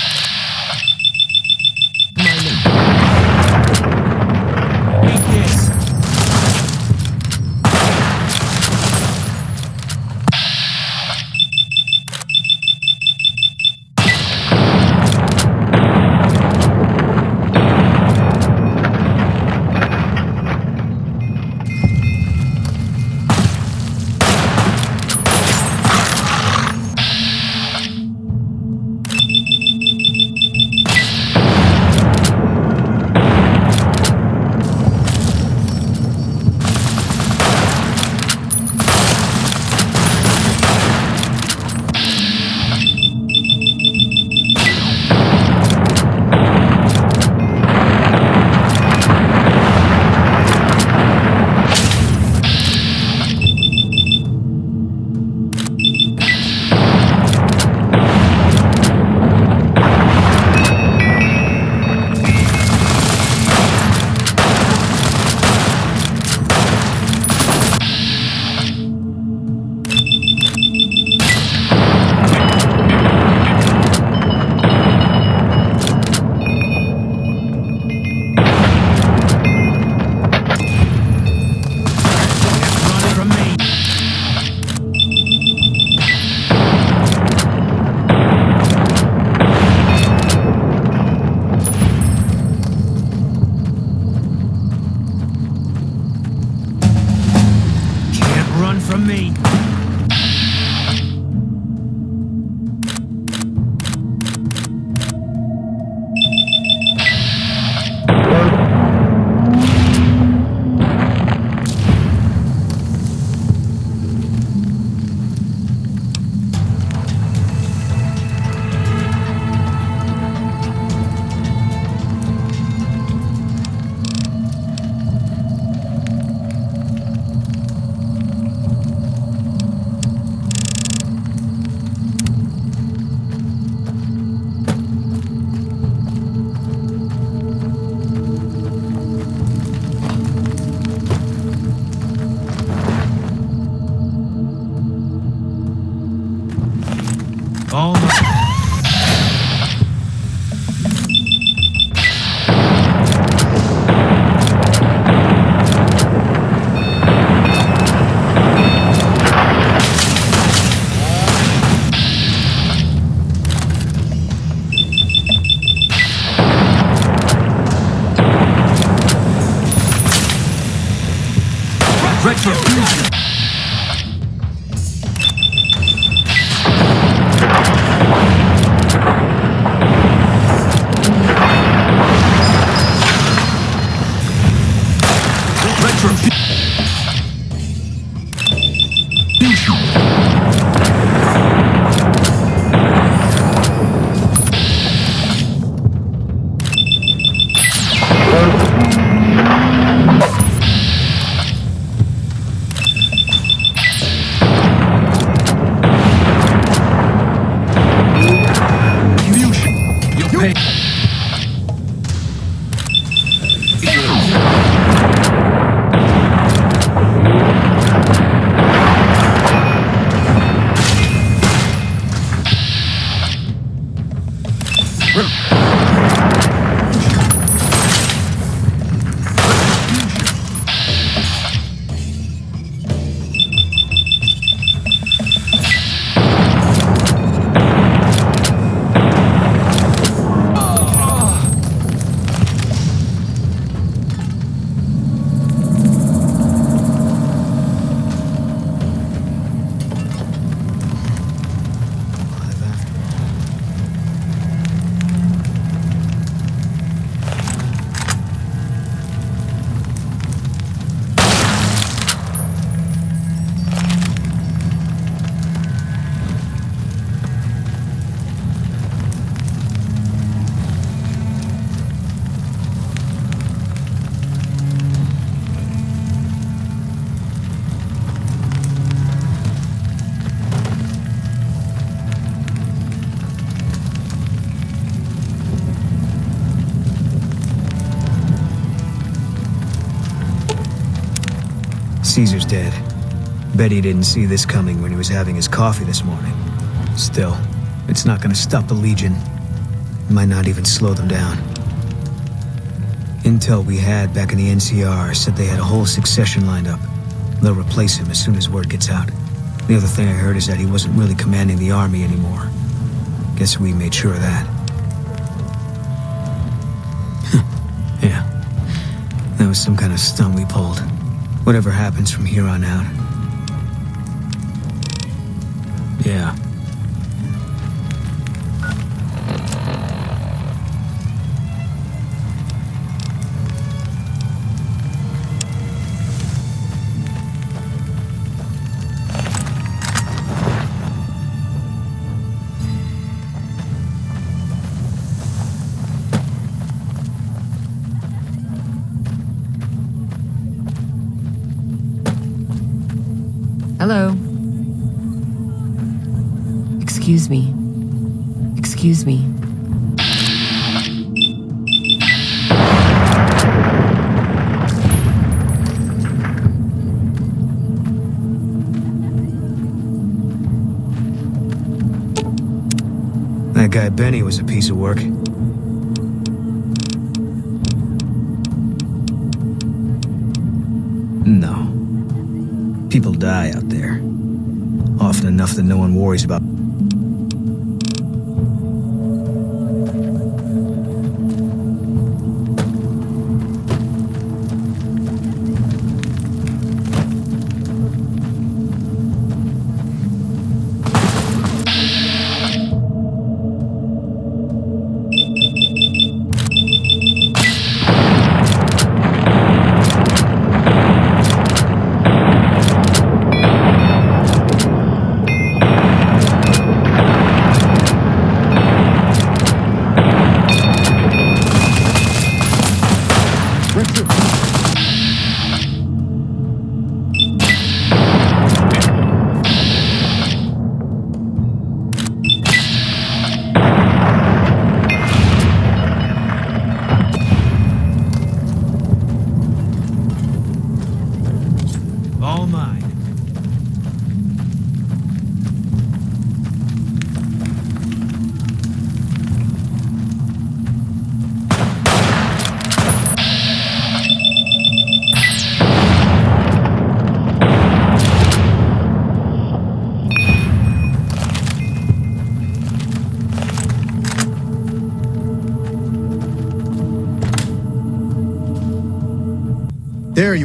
All right. Retribution! Caesar's dead. Bet he didn't see this coming when he was having his coffee this morning. Still, it's not gonna stop the Legion. Might not even slow them down. Intel we had back in the NCR said they had a whole succession lined up. They'll replace him as soon as word gets out. The other thing I heard is that he wasn't really commanding the army anymore. Guess we made sure of that. Yeah. That was some kind of stunt we pulled. Whatever happens from here on out. Yeah. Hello. Excuse me. Excuse me. That guy Benny was a piece of work. No. People die out there. Often enough that no one worries about.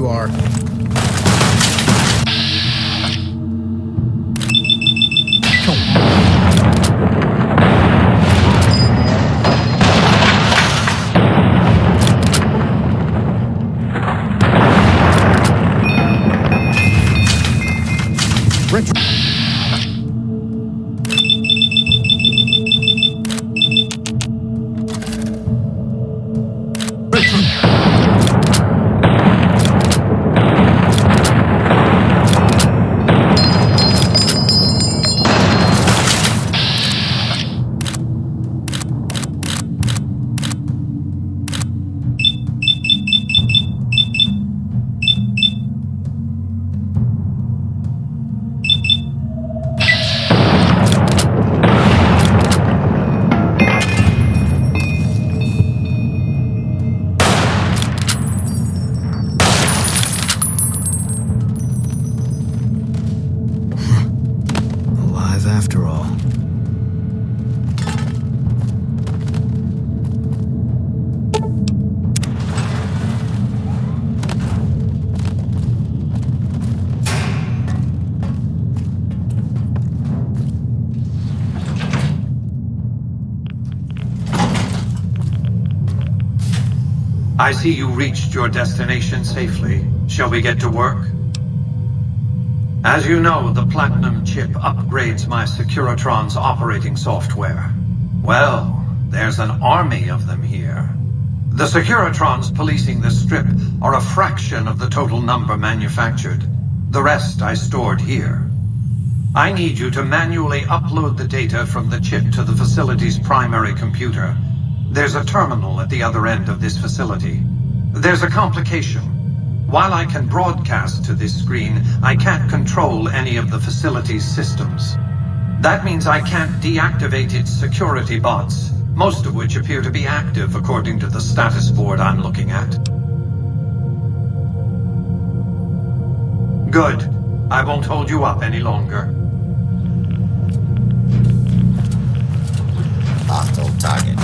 are. After all. I see you reached your destination safely. Shall we get to work? As you know, the Platinum chip upgrades my Securitron's operating software. Well, there's an army of them here. The Securitrons policing the Strip are a fraction of the total number manufactured. The rest I stored here. I need you to manually upload the data from the chip to the facility's primary computer. There's a terminal at the other end of this facility. There's a complication. While I can broadcast to this screen, I can't control any of the facility's systems. That means I can't deactivate its security bots, most of which appear to be active according to the status board I'm looking at. Good. I won't hold you up any longer. Hostile target.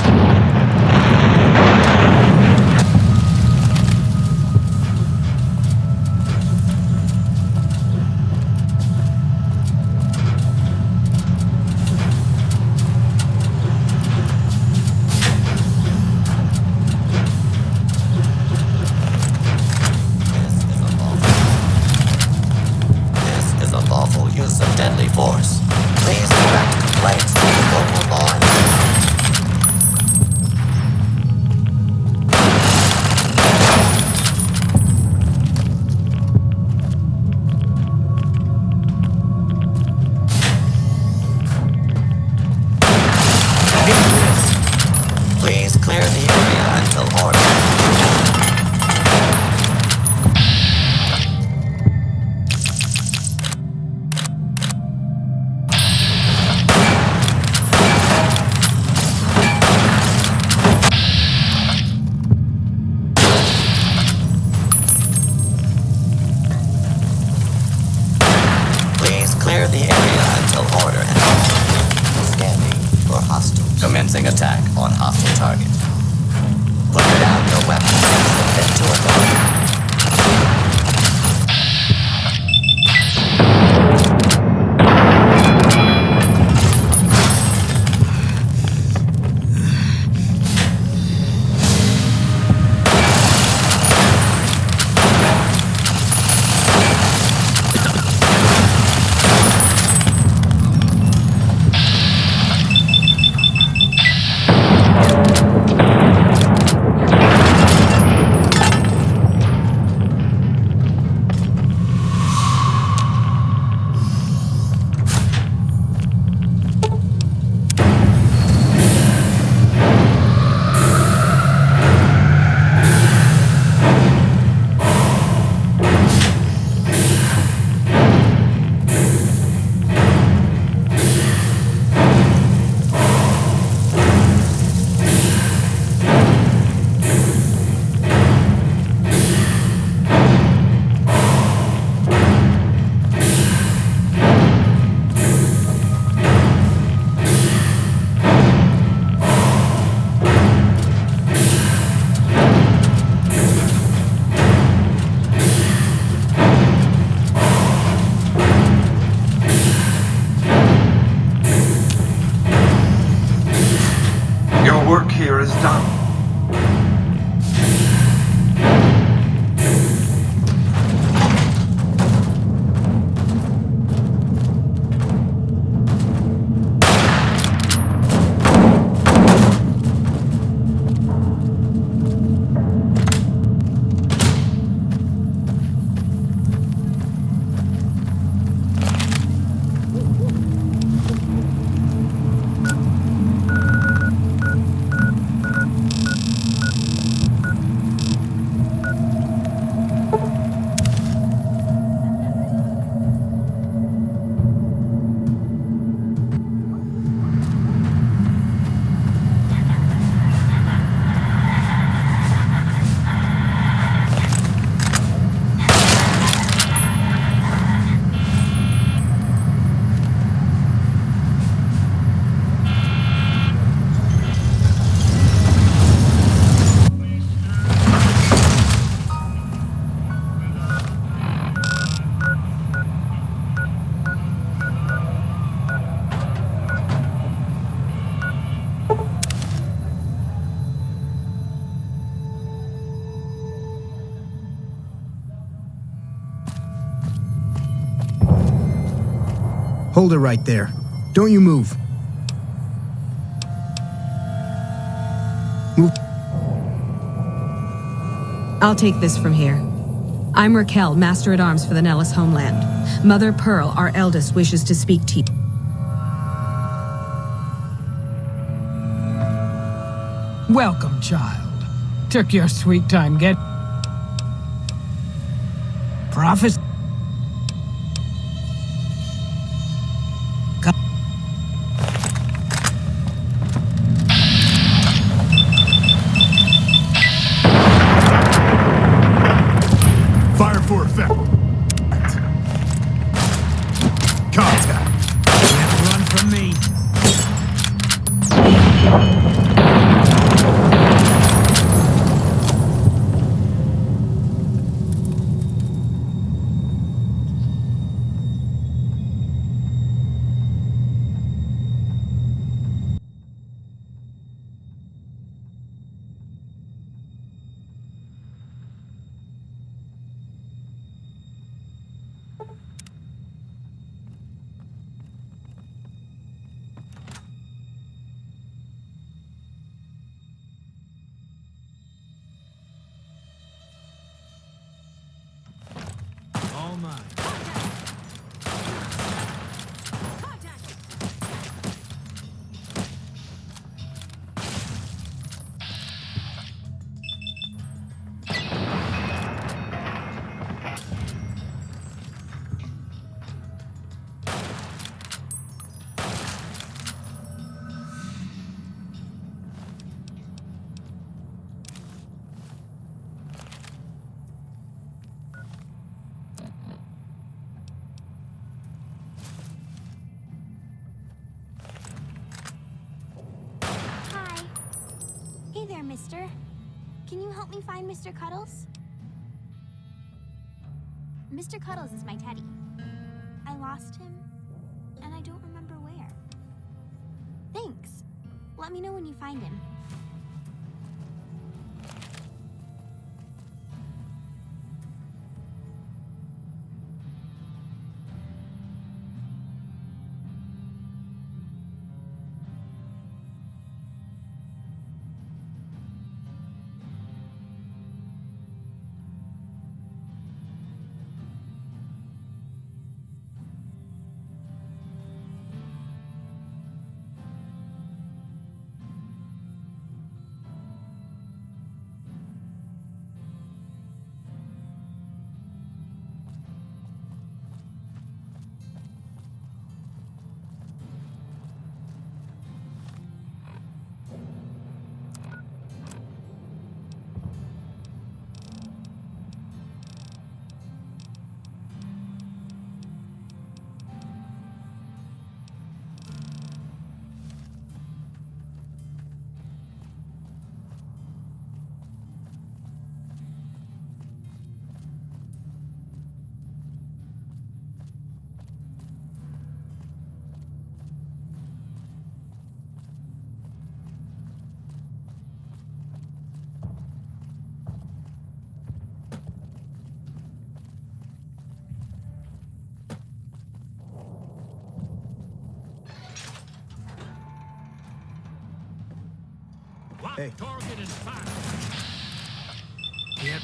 Use of deadly force. Please direct complaints to the local law enforcement. Please clear the area until ordered. Clear the area until order and scanning for hostiles. Commencing attack on hostile target. Put down your weapons and submit to authority. is done. Hold it right there. Don't you move. Move. I'll take this from here. I'm Raquel, Master-at-Arms for the Nellis homeland. Mother Pearl, our eldest, wishes to speak to you. Welcome, child. Took your sweet time get... Prophecy... Fire for effect. Contact. Can't run from me. All mine. Hi. Hey there, mister. Can you help me find Mr. Cuddles? Mr. Cuddles is my teddy. I lost him, and I don't remember where. Thanks. Let me know when you find him. Hey. Target is fine. Yep.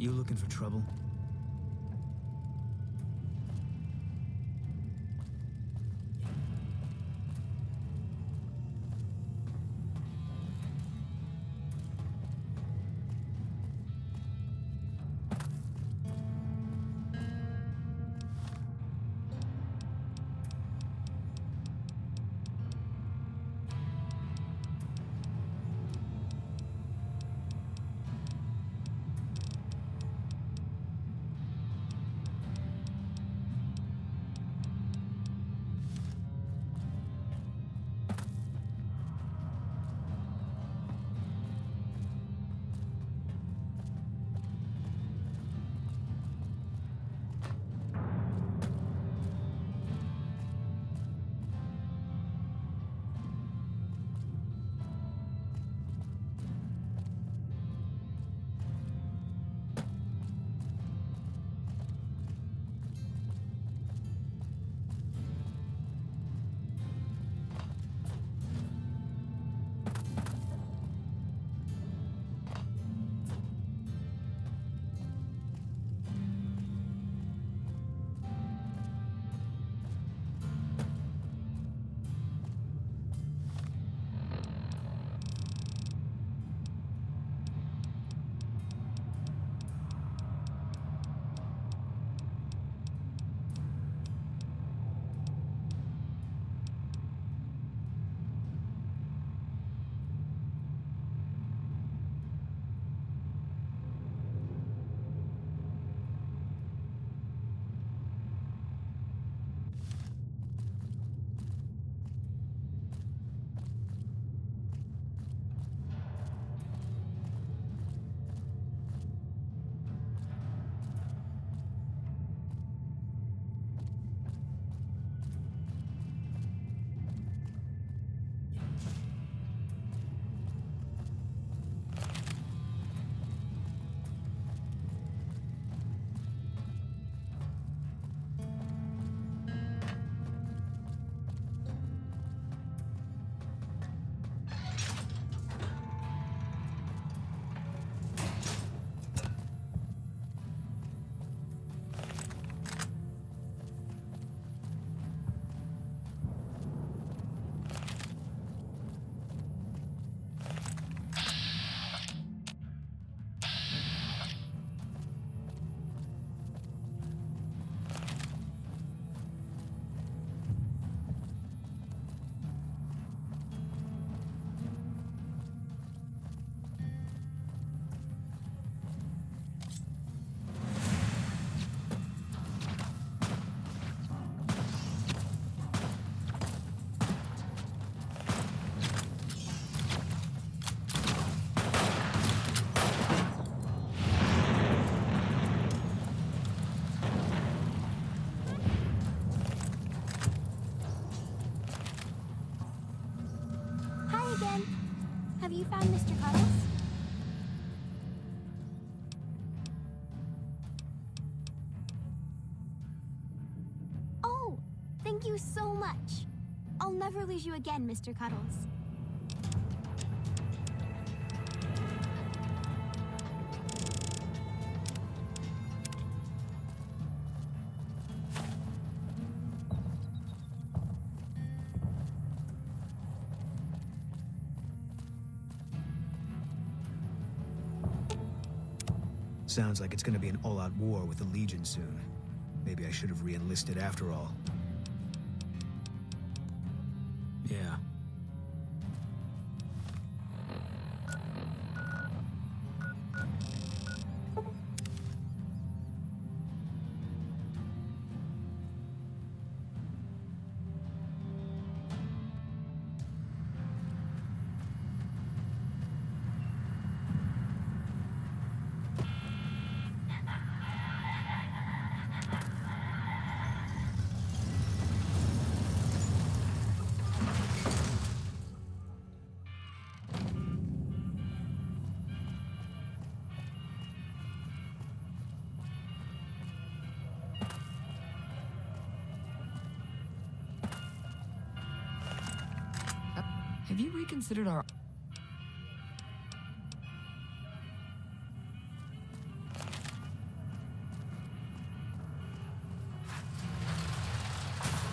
You looking for trouble? you found Mr. Cuddles? Oh, thank you so much. I'll never lose you again, Mr. Cuddles. Sounds like it's gonna be an all-out war with the Legion soon. Maybe I should have re-enlisted after all. Yeah. Have you reconsidered our...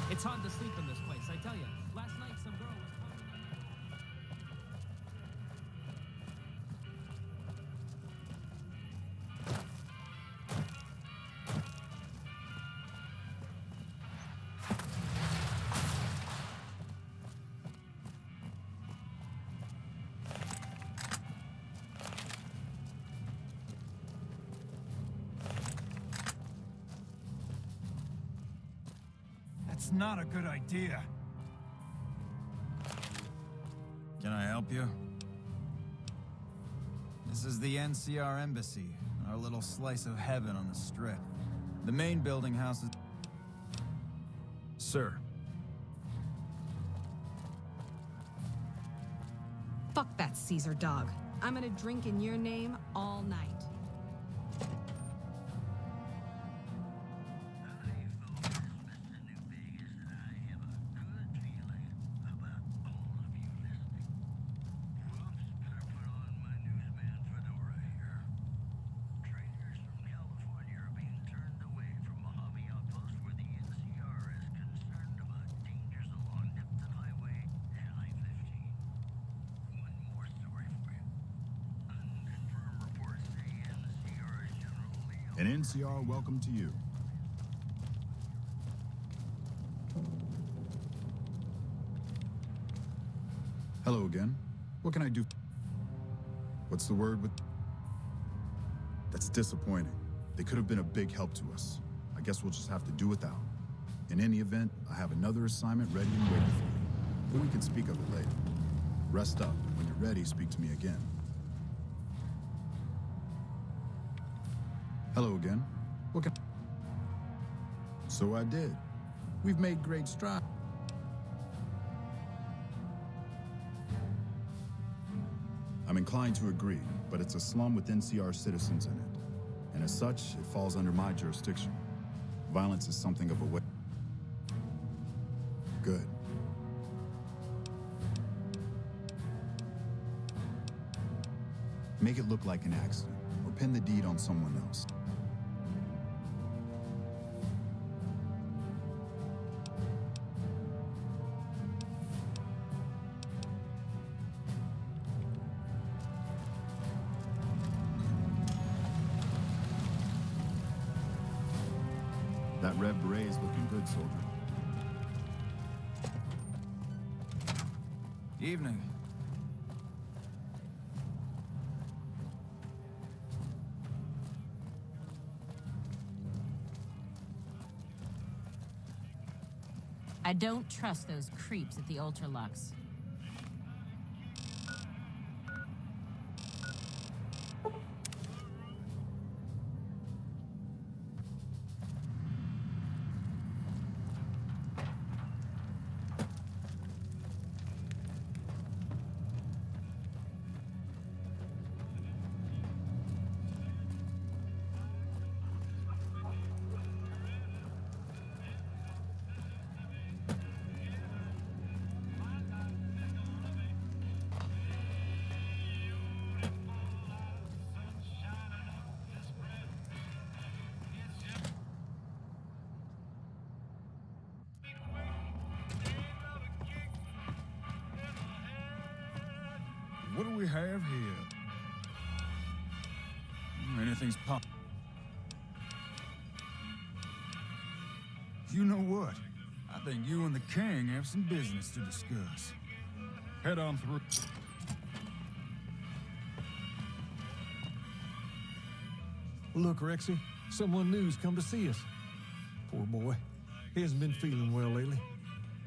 It's hard to sleep in this place, I tell you. Last night some girl was... That's not a good idea. Can I help you? This is the NCR Embassy, our little slice of heaven on the Strip. The main building houses... Sir. Fuck that Caesar dog. I'm gonna drink in your name all night. An NCR welcome to you. Hello again. What can I do? What's the word with... That's disappointing. They could have been a big help to us. I guess we'll just have to do without. In any event, I have another assignment ready and waiting for you. Then we can speak of it later. Rest up. When you're ready, speak to me again. Hello again. What can... So I did. We've made great strides. I'm inclined to agree, but it's a slum with NCR citizens in it. And as such, it falls under my jurisdiction. Violence is something of a way. Good. Make it look like an accident, or pin the deed on someone else. That red beret's looking good, soldier. Evening. I don't trust those creeps at the Ultralux. have here? Anything's pop. You know what? I think you and the king have some business to discuss. Head on through. Look, Rexy, someone new's come to see us. Poor boy. He hasn't been feeling well lately.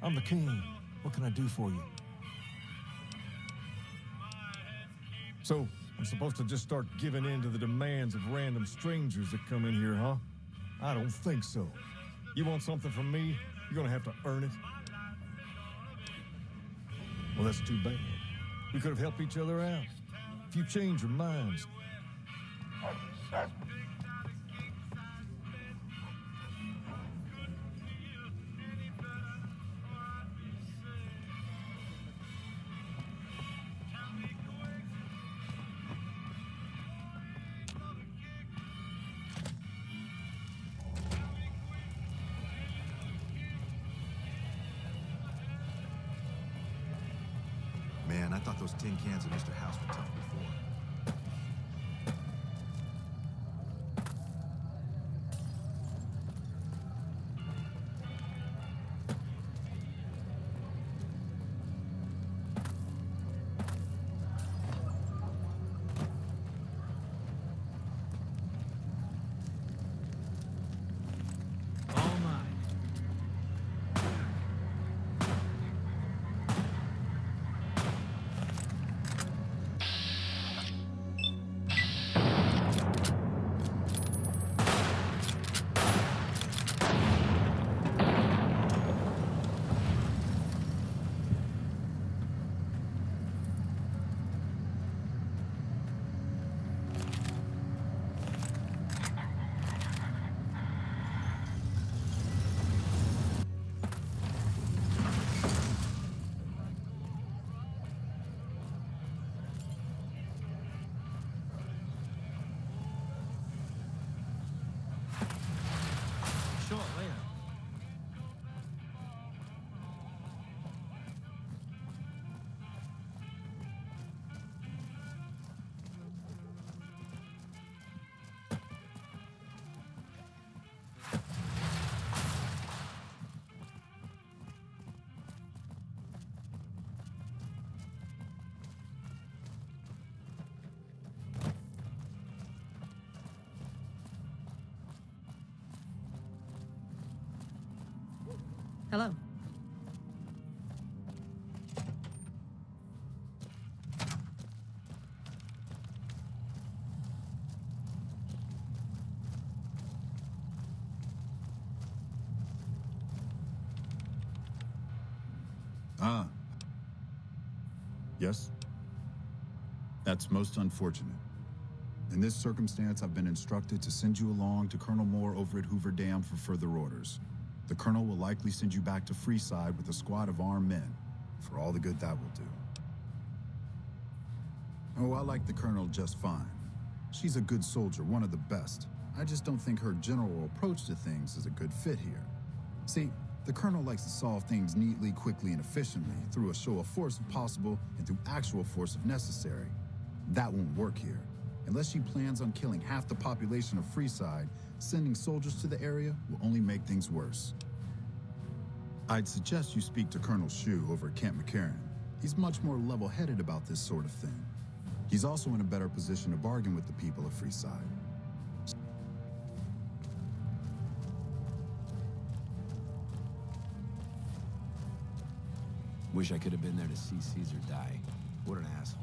I'm the king. What can I do for you? So, I'm supposed to just start giving in to the demands of random strangers that come in here, huh? I don't think so. You want something from me, you're gonna have to earn it. Well, that's too bad. We could have helped each other out. If you change your minds. Man, I thought those tin cans in Mr. House were tough before. Hello. Ah. Yes? That's most unfortunate. In this circumstance, I've been instructed to send you along to Colonel Moore over at Hoover Dam for further orders. The Colonel will likely send you back to Freeside with a squad of armed men, for all the good that will do. Oh, I like the Colonel just fine. She's a good soldier, one of the best. I just don't think her general approach to things is a good fit here. See, the Colonel likes to solve things neatly, quickly, and efficiently through a show of force if possible and through actual force if necessary. That won't work here. Unless she plans on killing half the population of Freeside, sending soldiers to the area will only make things worse. I'd suggest you speak to Colonel Shue over at Camp McCarran. He's much more level-headed about this sort of thing. He's also in a better position to bargain with the people of Freeside. Wish I could have been there to see Caesar die. What an asshole.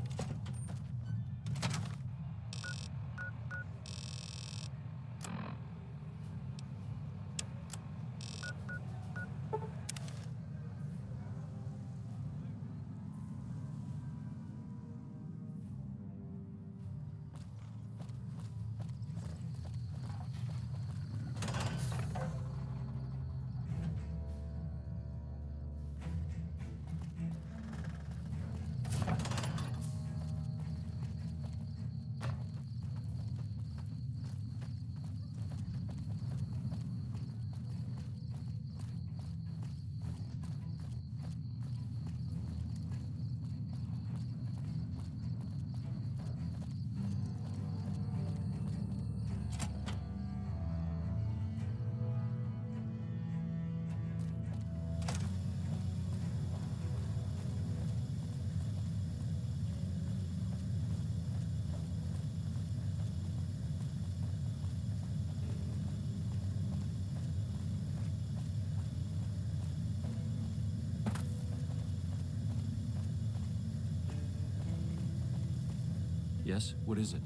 Yes? What is it?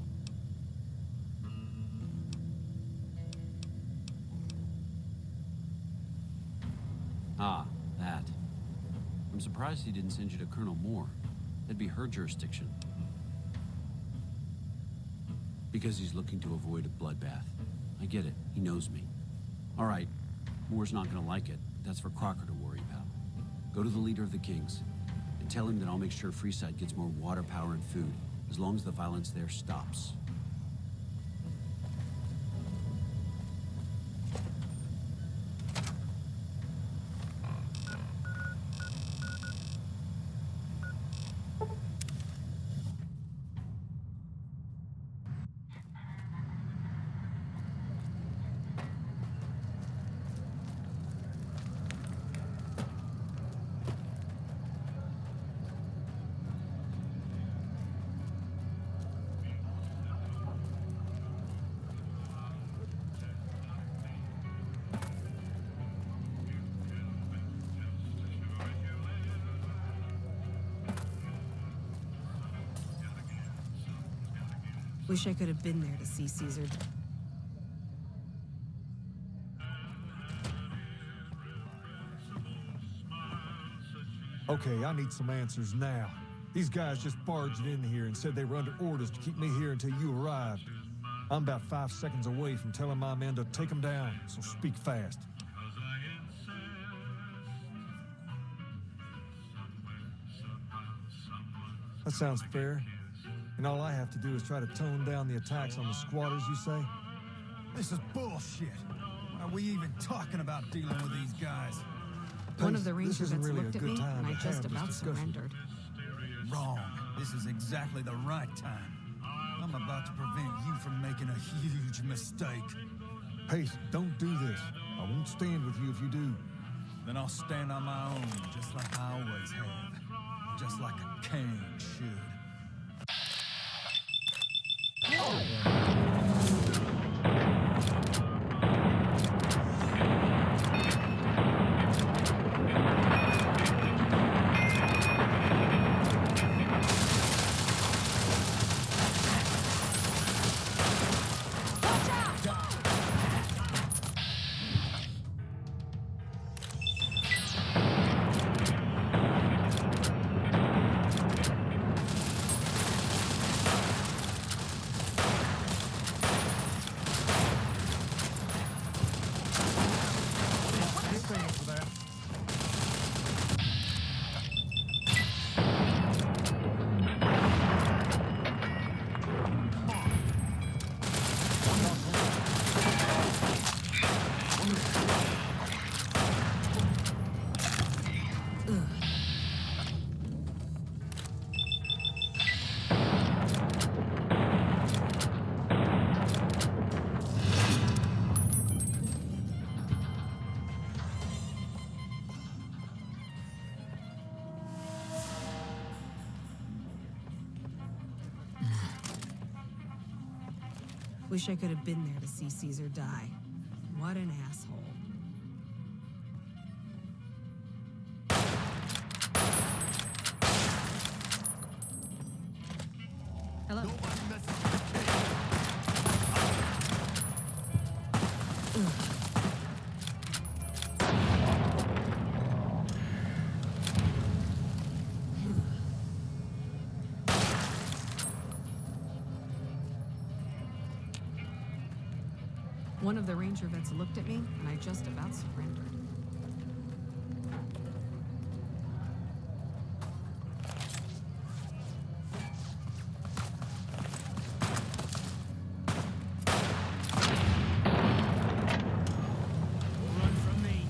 Ah, that. I'm surprised he didn't send you to Colonel Moore. That'd be her jurisdiction. Because he's looking to avoid a bloodbath. I get it. He knows me. All right. Moore's not gonna like it. That's for Crocker to worry about. Go to the leader of the Kings and tell him that I'll make sure Freeside gets more water, power, and food, as long as the violence there stops. Wish I could have been there to see Caesar. Okay, I need some answers now. These guys just barged in here and said they were under orders to keep me here until you arrived. I'm about 5 seconds away from telling my men to take them down, so speak fast. That sounds fair. And all I have to do is try to tone down the attacks on the squatters, you say? This is bullshit. Why are we even talking about dealing with these guys? One of the This ranger isn't vets really looked a at good me, time and I to just have this about discussion. surrendered. Wrong. This is exactly the right time. I'm about to prevent you from making a huge mistake. Pace, don't do this. I won't stand with you if you do. Then I'll stand on my own, just like I always have. Just like a king should. Wish I could have been there to see Caesar die. What an asshole. Hello? One of the ranger vets looked at me, and I just about surrendered. Run from me.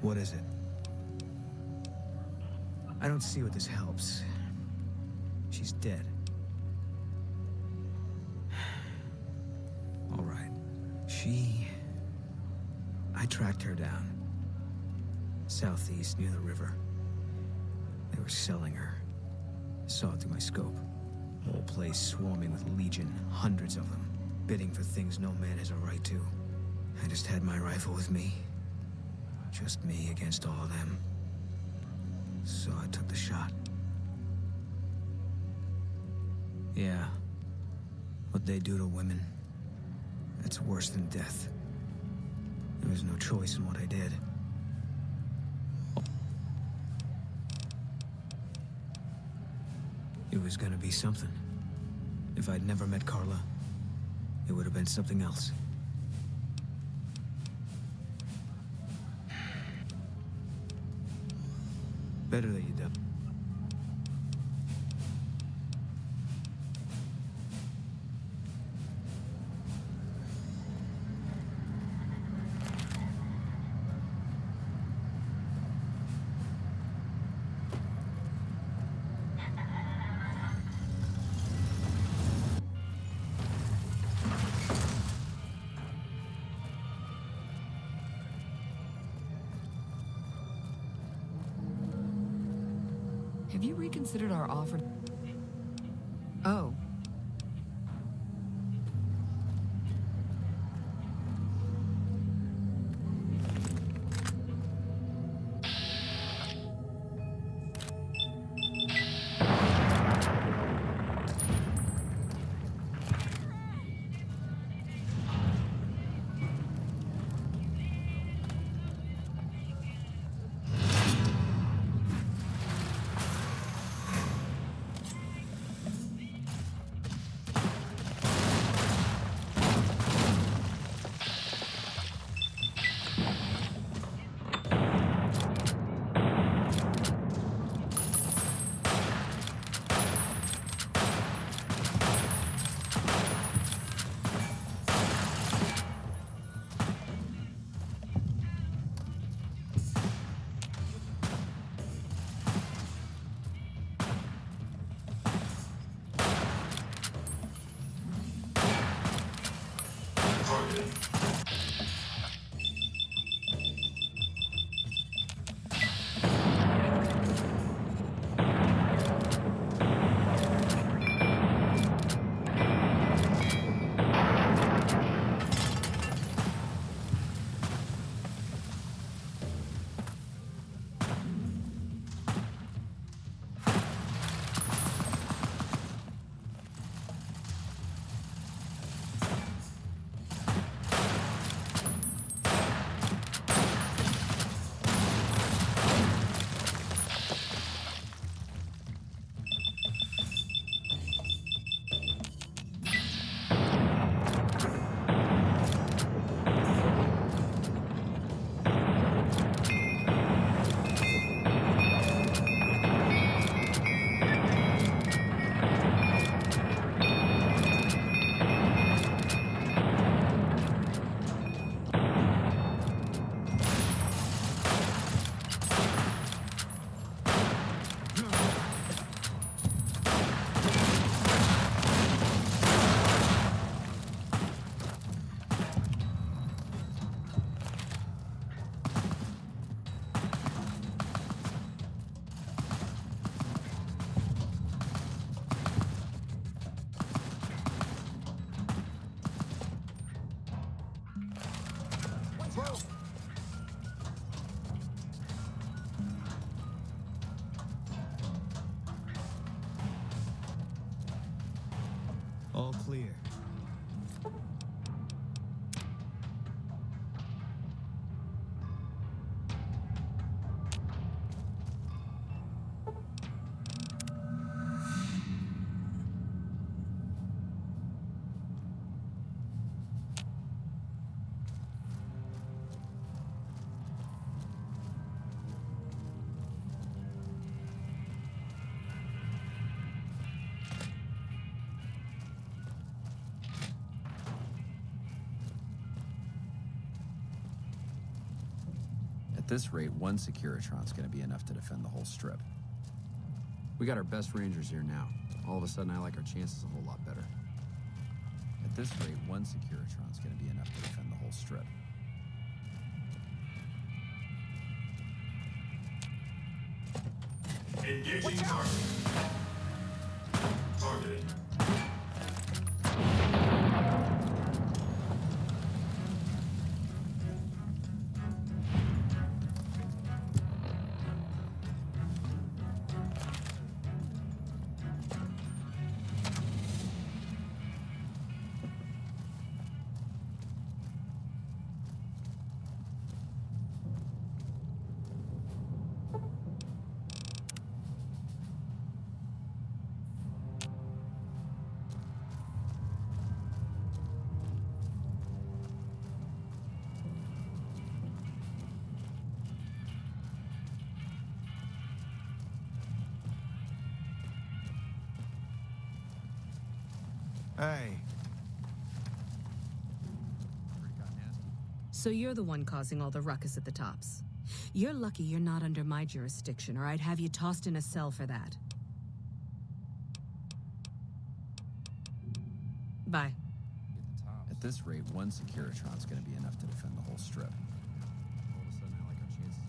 What is it? I don't see what this helps. She's dead. All right. I tracked her down. Southeast, near the river. They were selling her. I saw it through my scope. Whole place swarming with Legion, hundreds of them, bidding for things no man has a right to. I just had my rifle with me. Just me against all of them. So I took the shot. Yeah. What they do to women, that's worse than death. There was no choice in what I did. It was gonna be something. If I'd never met Carla, it would have been something else. Better that you did. Have you reconsidered our offer? Oh. All clear. At this rate, one Securitron's gonna be enough to defend the whole strip. We got our best rangers here now. All of a sudden, I like our chances a whole lot better. At this rate, one Securitron's gonna be enough to defend the whole strip. Engaging target. Targeting. Hey. So you're the one causing all the ruckus at the tops. You're lucky you're not under my jurisdiction, or I'd have you tossed in a cell for that. Bye. At this rate, one Securitron's gonna be enough to defend the whole strip. All of a sudden, I like our chances of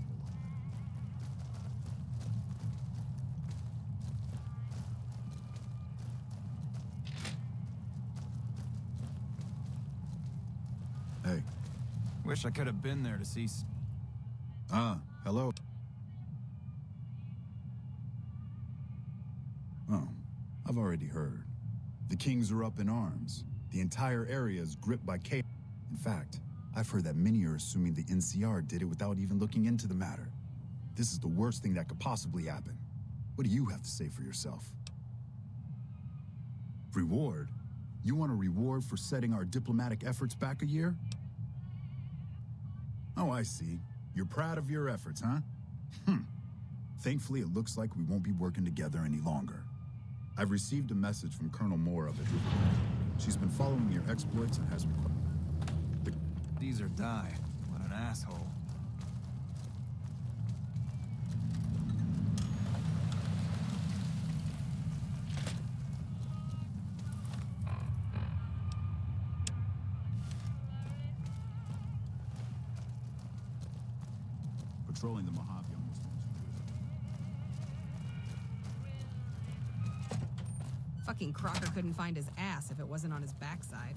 a lot Hey. Wish I could have been there to see. Hello. Oh, I've already heard. The Kings are up in arms. The entire area is gripped by chaos. In fact, I've heard that many are assuming the NCR did it without even looking into the matter. This is the worst thing that could possibly happen. What do you have to say for yourself? Reward? You want a reward for setting our diplomatic efforts back a year? Oh, I see. You're proud of your efforts, huh? Thankfully, it looks like we won't be working together any longer. I've received a message from Colonel Moore of it. She's been following your exploits and has These or die. What an asshole. patrolling the Mojave almost wants to. Fucking Crocker couldn't find his ass if it wasn't on his backside.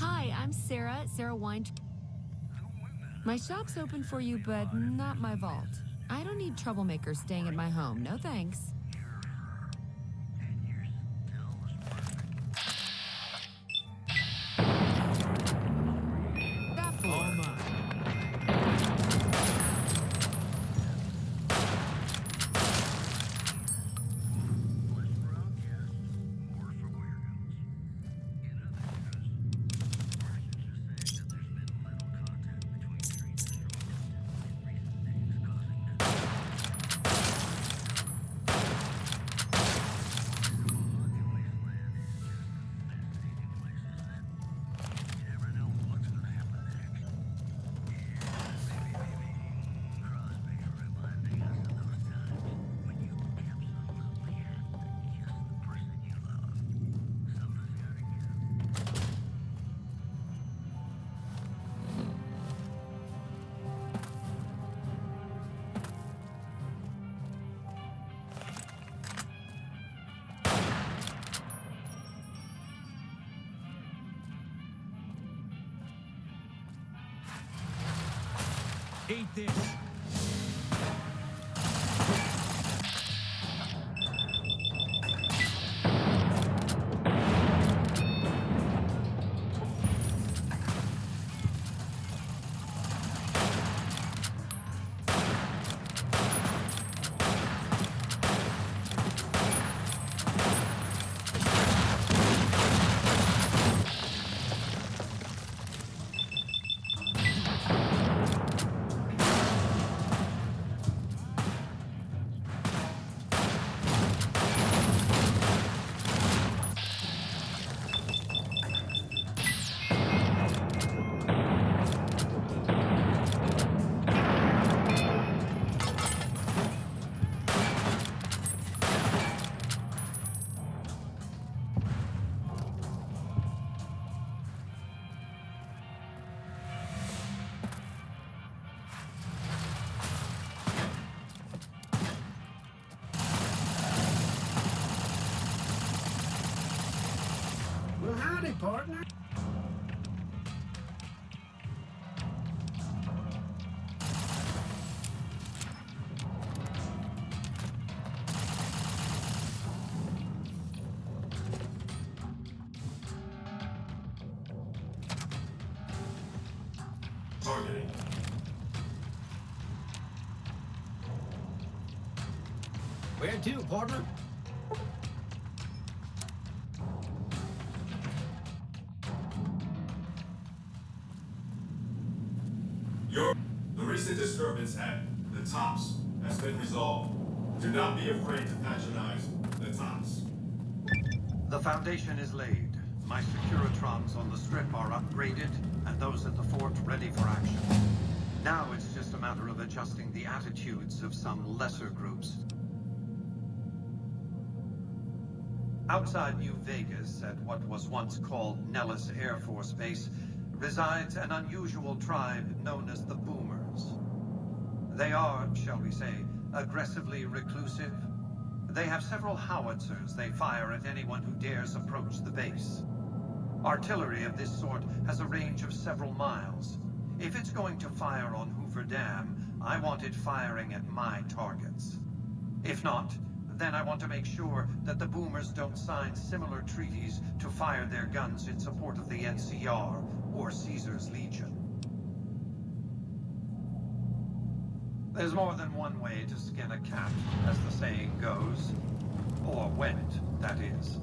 Hi, I'm Sarah Wine. My shop's open for you, but not my vault. I don't need troublemakers staying at my home. No thanks. Eat this. Well, howdy, partner. Targeting. Where to, partner? The recent disturbance at the Tops has been resolved. Do not be afraid to patronize the Tops. The foundation is laid. My Securitrons on the Strip are upgraded, and those at the fort ready for action. Now it's just a matter of adjusting the attitudes of some lesser groups. Outside New Vegas, at what was once called Nellis Air Force Base, resides an unusual tribe known as the Boomers. They are, shall we say, aggressively reclusive. They have several howitzers they fire at anyone who dares approach the base. Artillery of this sort has a range of several miles. If it's going to fire on Hoover Dam, I want it firing at my targets. If not, then I want to make sure that the Boomers don't sign similar treaties to fire their guns in support of the NCR or Caesar's Legion. There's more than one way to skin a cat, as the saying goes. Or went, that is.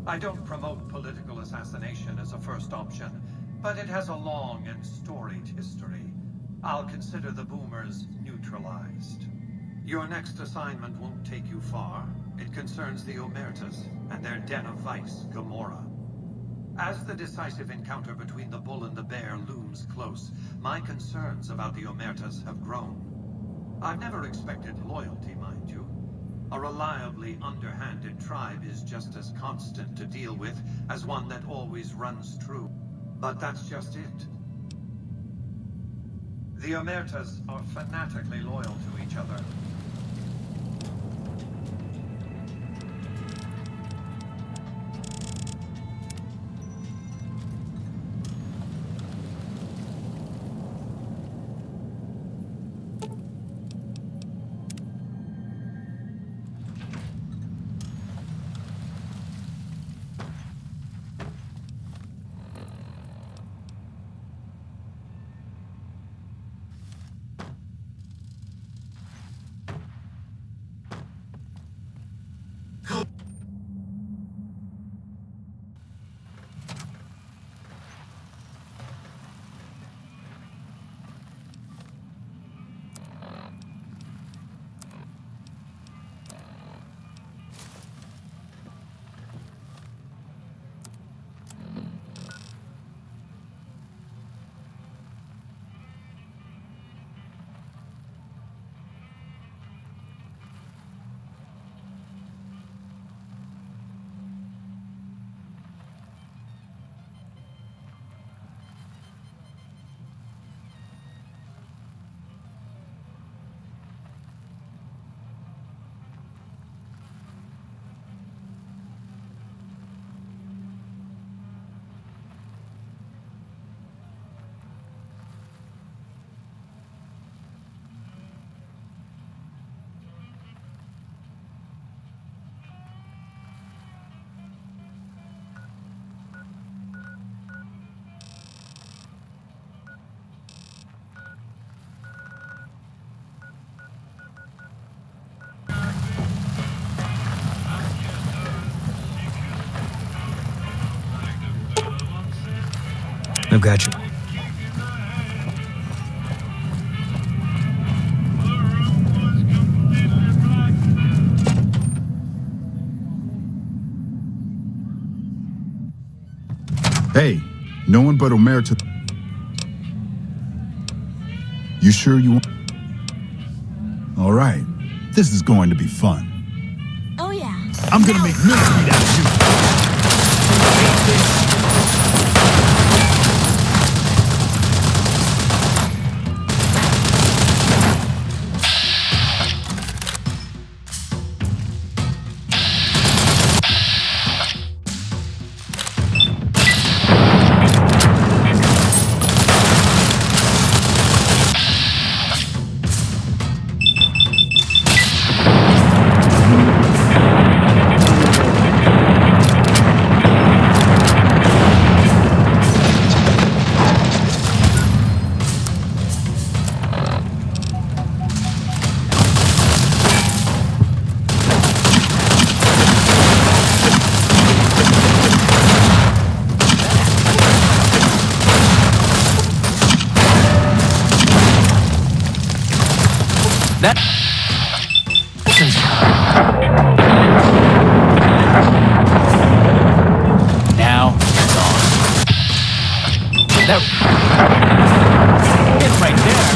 I don't promote political assassination as a first option, but it has a long and storied history. I'll consider the Boomers neutralized. Your next assignment won't take you far. It concerns the Omertas and their den of vice, Gomorrah. As the decisive encounter between the bull and the bear looms close, my concerns about the Omertas have grown. I've never expected loyalty, mind you. A reliably underhanded tribe is just as constant to deal with as one that always runs true. But that's just it. The Omertas are fanatically loyal to each other. I've got you. Hey, no one but Omerta. You sure you want? All right, this is going to be fun. Oh yeah. I'm gonna make mincemeat out of you. That... Now, it's on. That... Hit right there.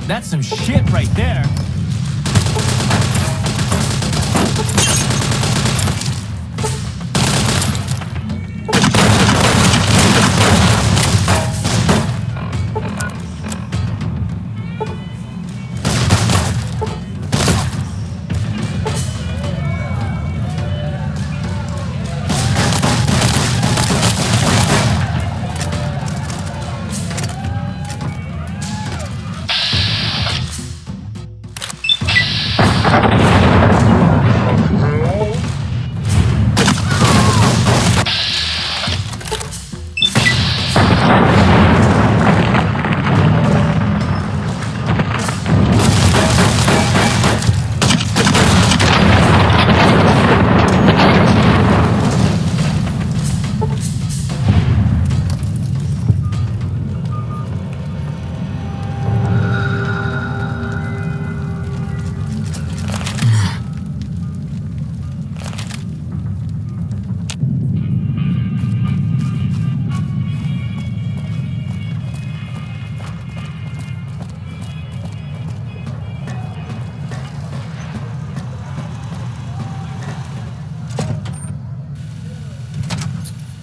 That's some shit right there.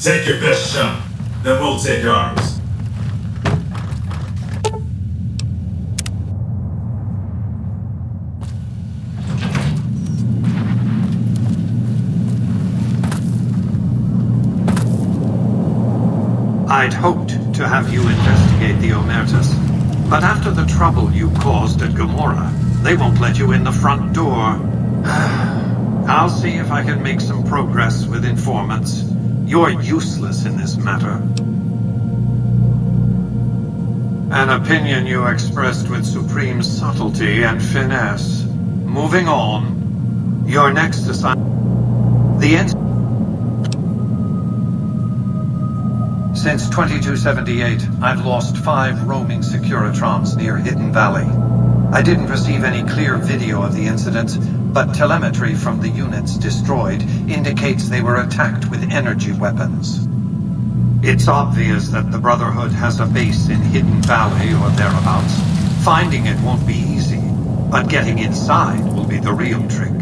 Take your best shot, then we'll take ours. I'd hoped to have you investigate the Omertas, but after the trouble you caused at Gomorrah, they won't let you in the front door. I'll see if I can make some progress with informants. You're useless in this matter. An opinion you expressed with supreme subtlety and finesse. Moving on. Your next assignment... Since 2278, I've lost 5 roaming Securitrons near Hidden Valley. I didn't receive any clear video of the incident, but telemetry from the units destroyed indicates they were attacked with energy weapons. It's obvious that the Brotherhood has a base in Hidden Valley or thereabouts. Finding it won't be easy, but getting inside will be the real trick.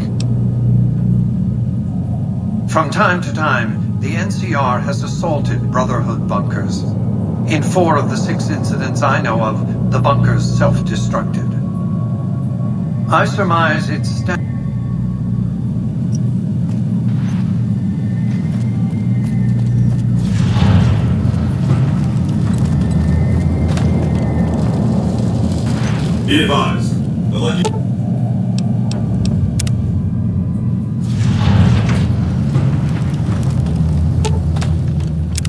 From time to time, the NCR has assaulted Brotherhood bunkers. In 4 of the 6 incidents I know of, the bunkers self-destructed. I surmise it's... Be advised, the lucky...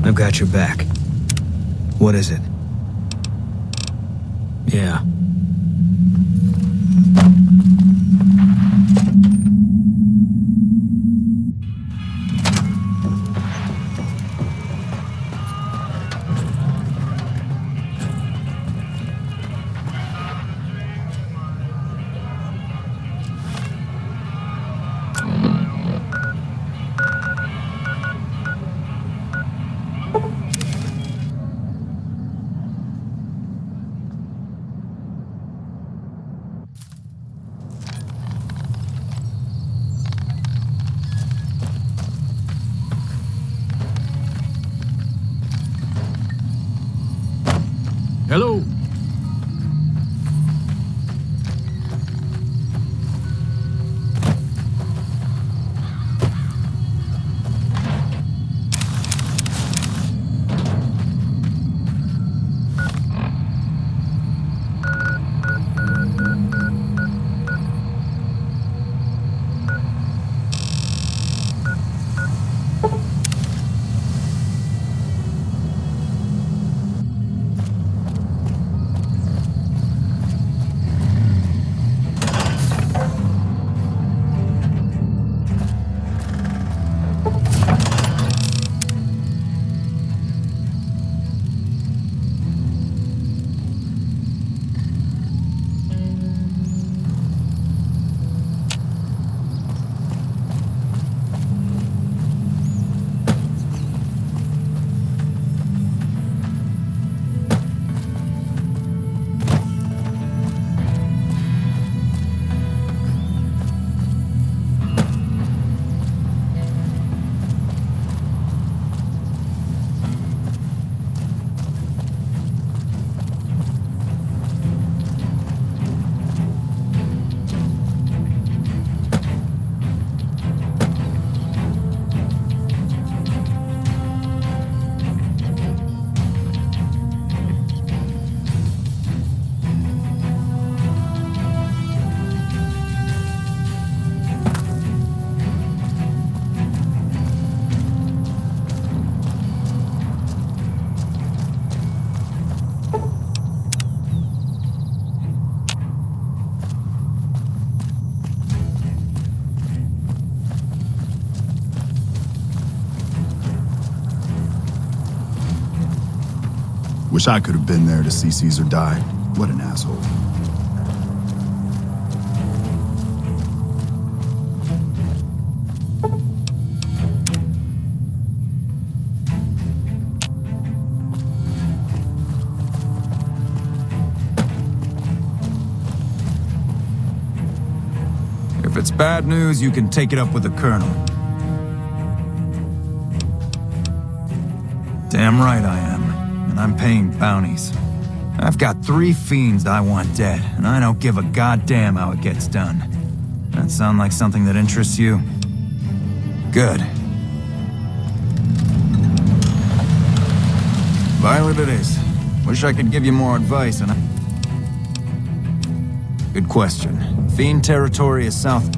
I've got your back. What is it? Yeah. Wish I could have been there to see Caesar die. What an asshole. If it's bad news, you can take it up with the Colonel. Damn right I am, and I'm paying bounties. I've got 3 fiends I want dead, and I don't give a goddamn how it gets done. That sound like something that interests you? Good. Violet it is. Wish I could give you more advice, and Good question. Fiend territory is south.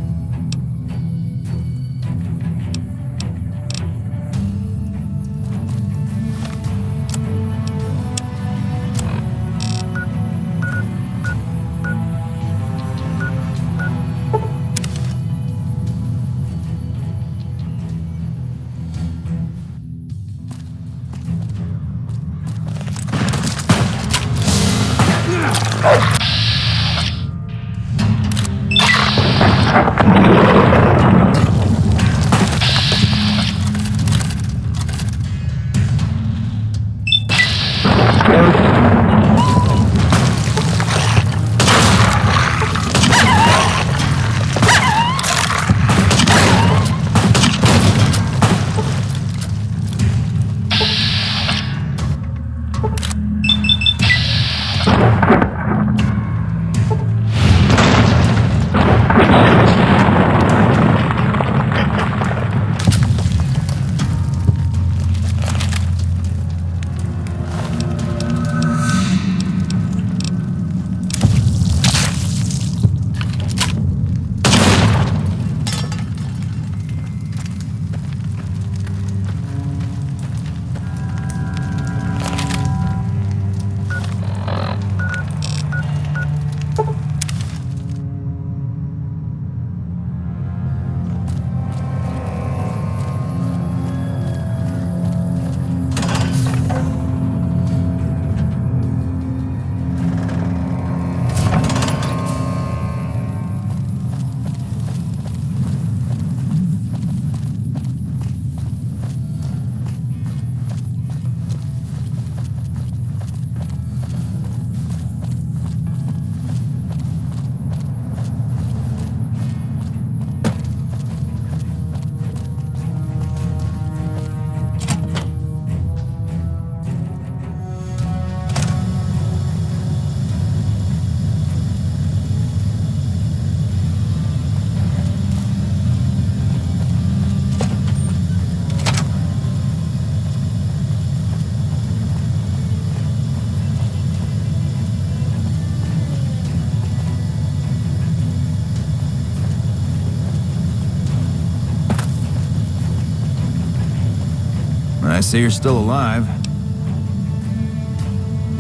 I say you're still alive.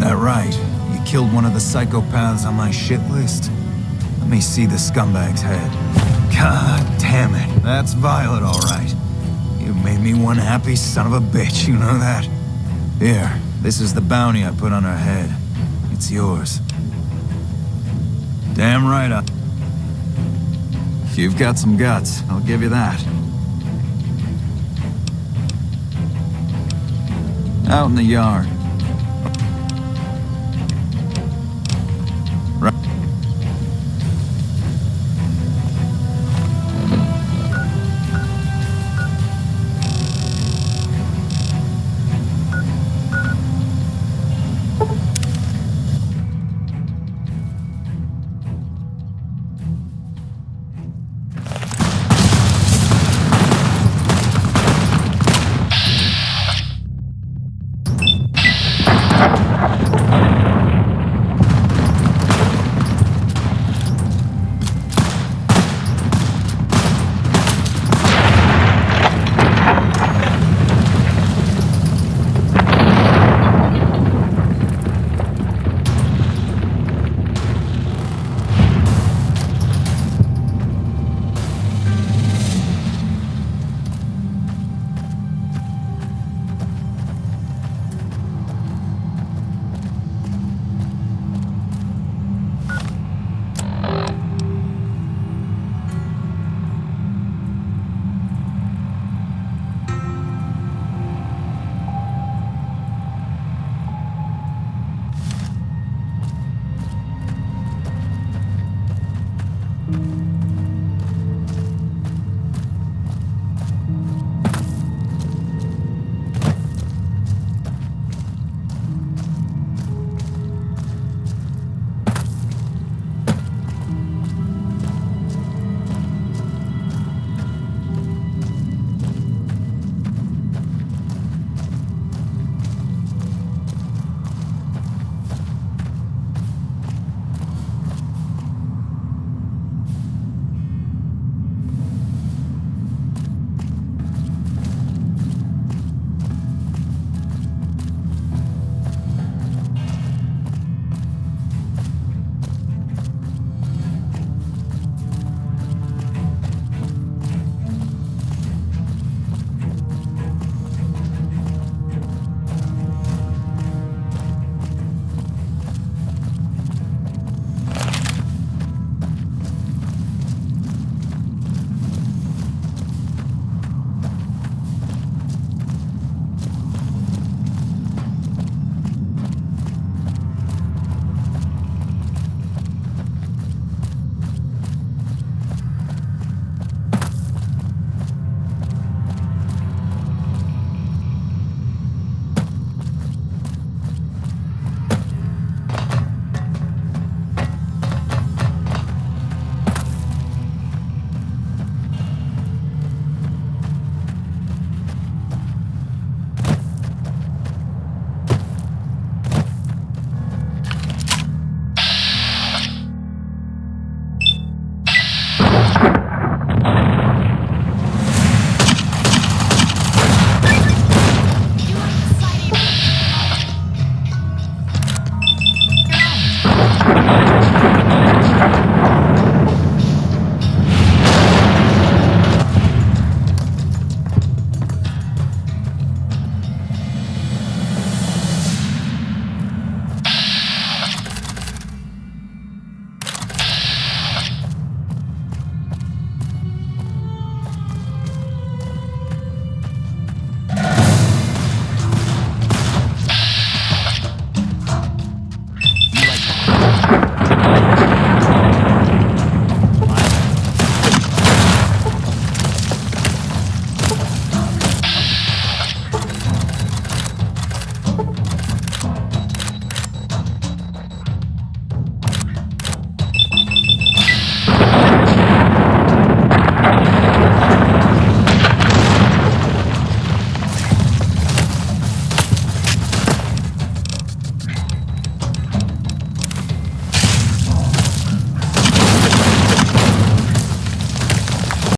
That right. You killed one of the psychopaths on my shit list. Let me see the scumbag's head. God damn it. That's Violet, all right. You made me one happy son of a bitch, you know that? Here, this is the bounty I put on her head. It's yours. Damn right You've got some guts, I'll give you that. Out in the yard. Right.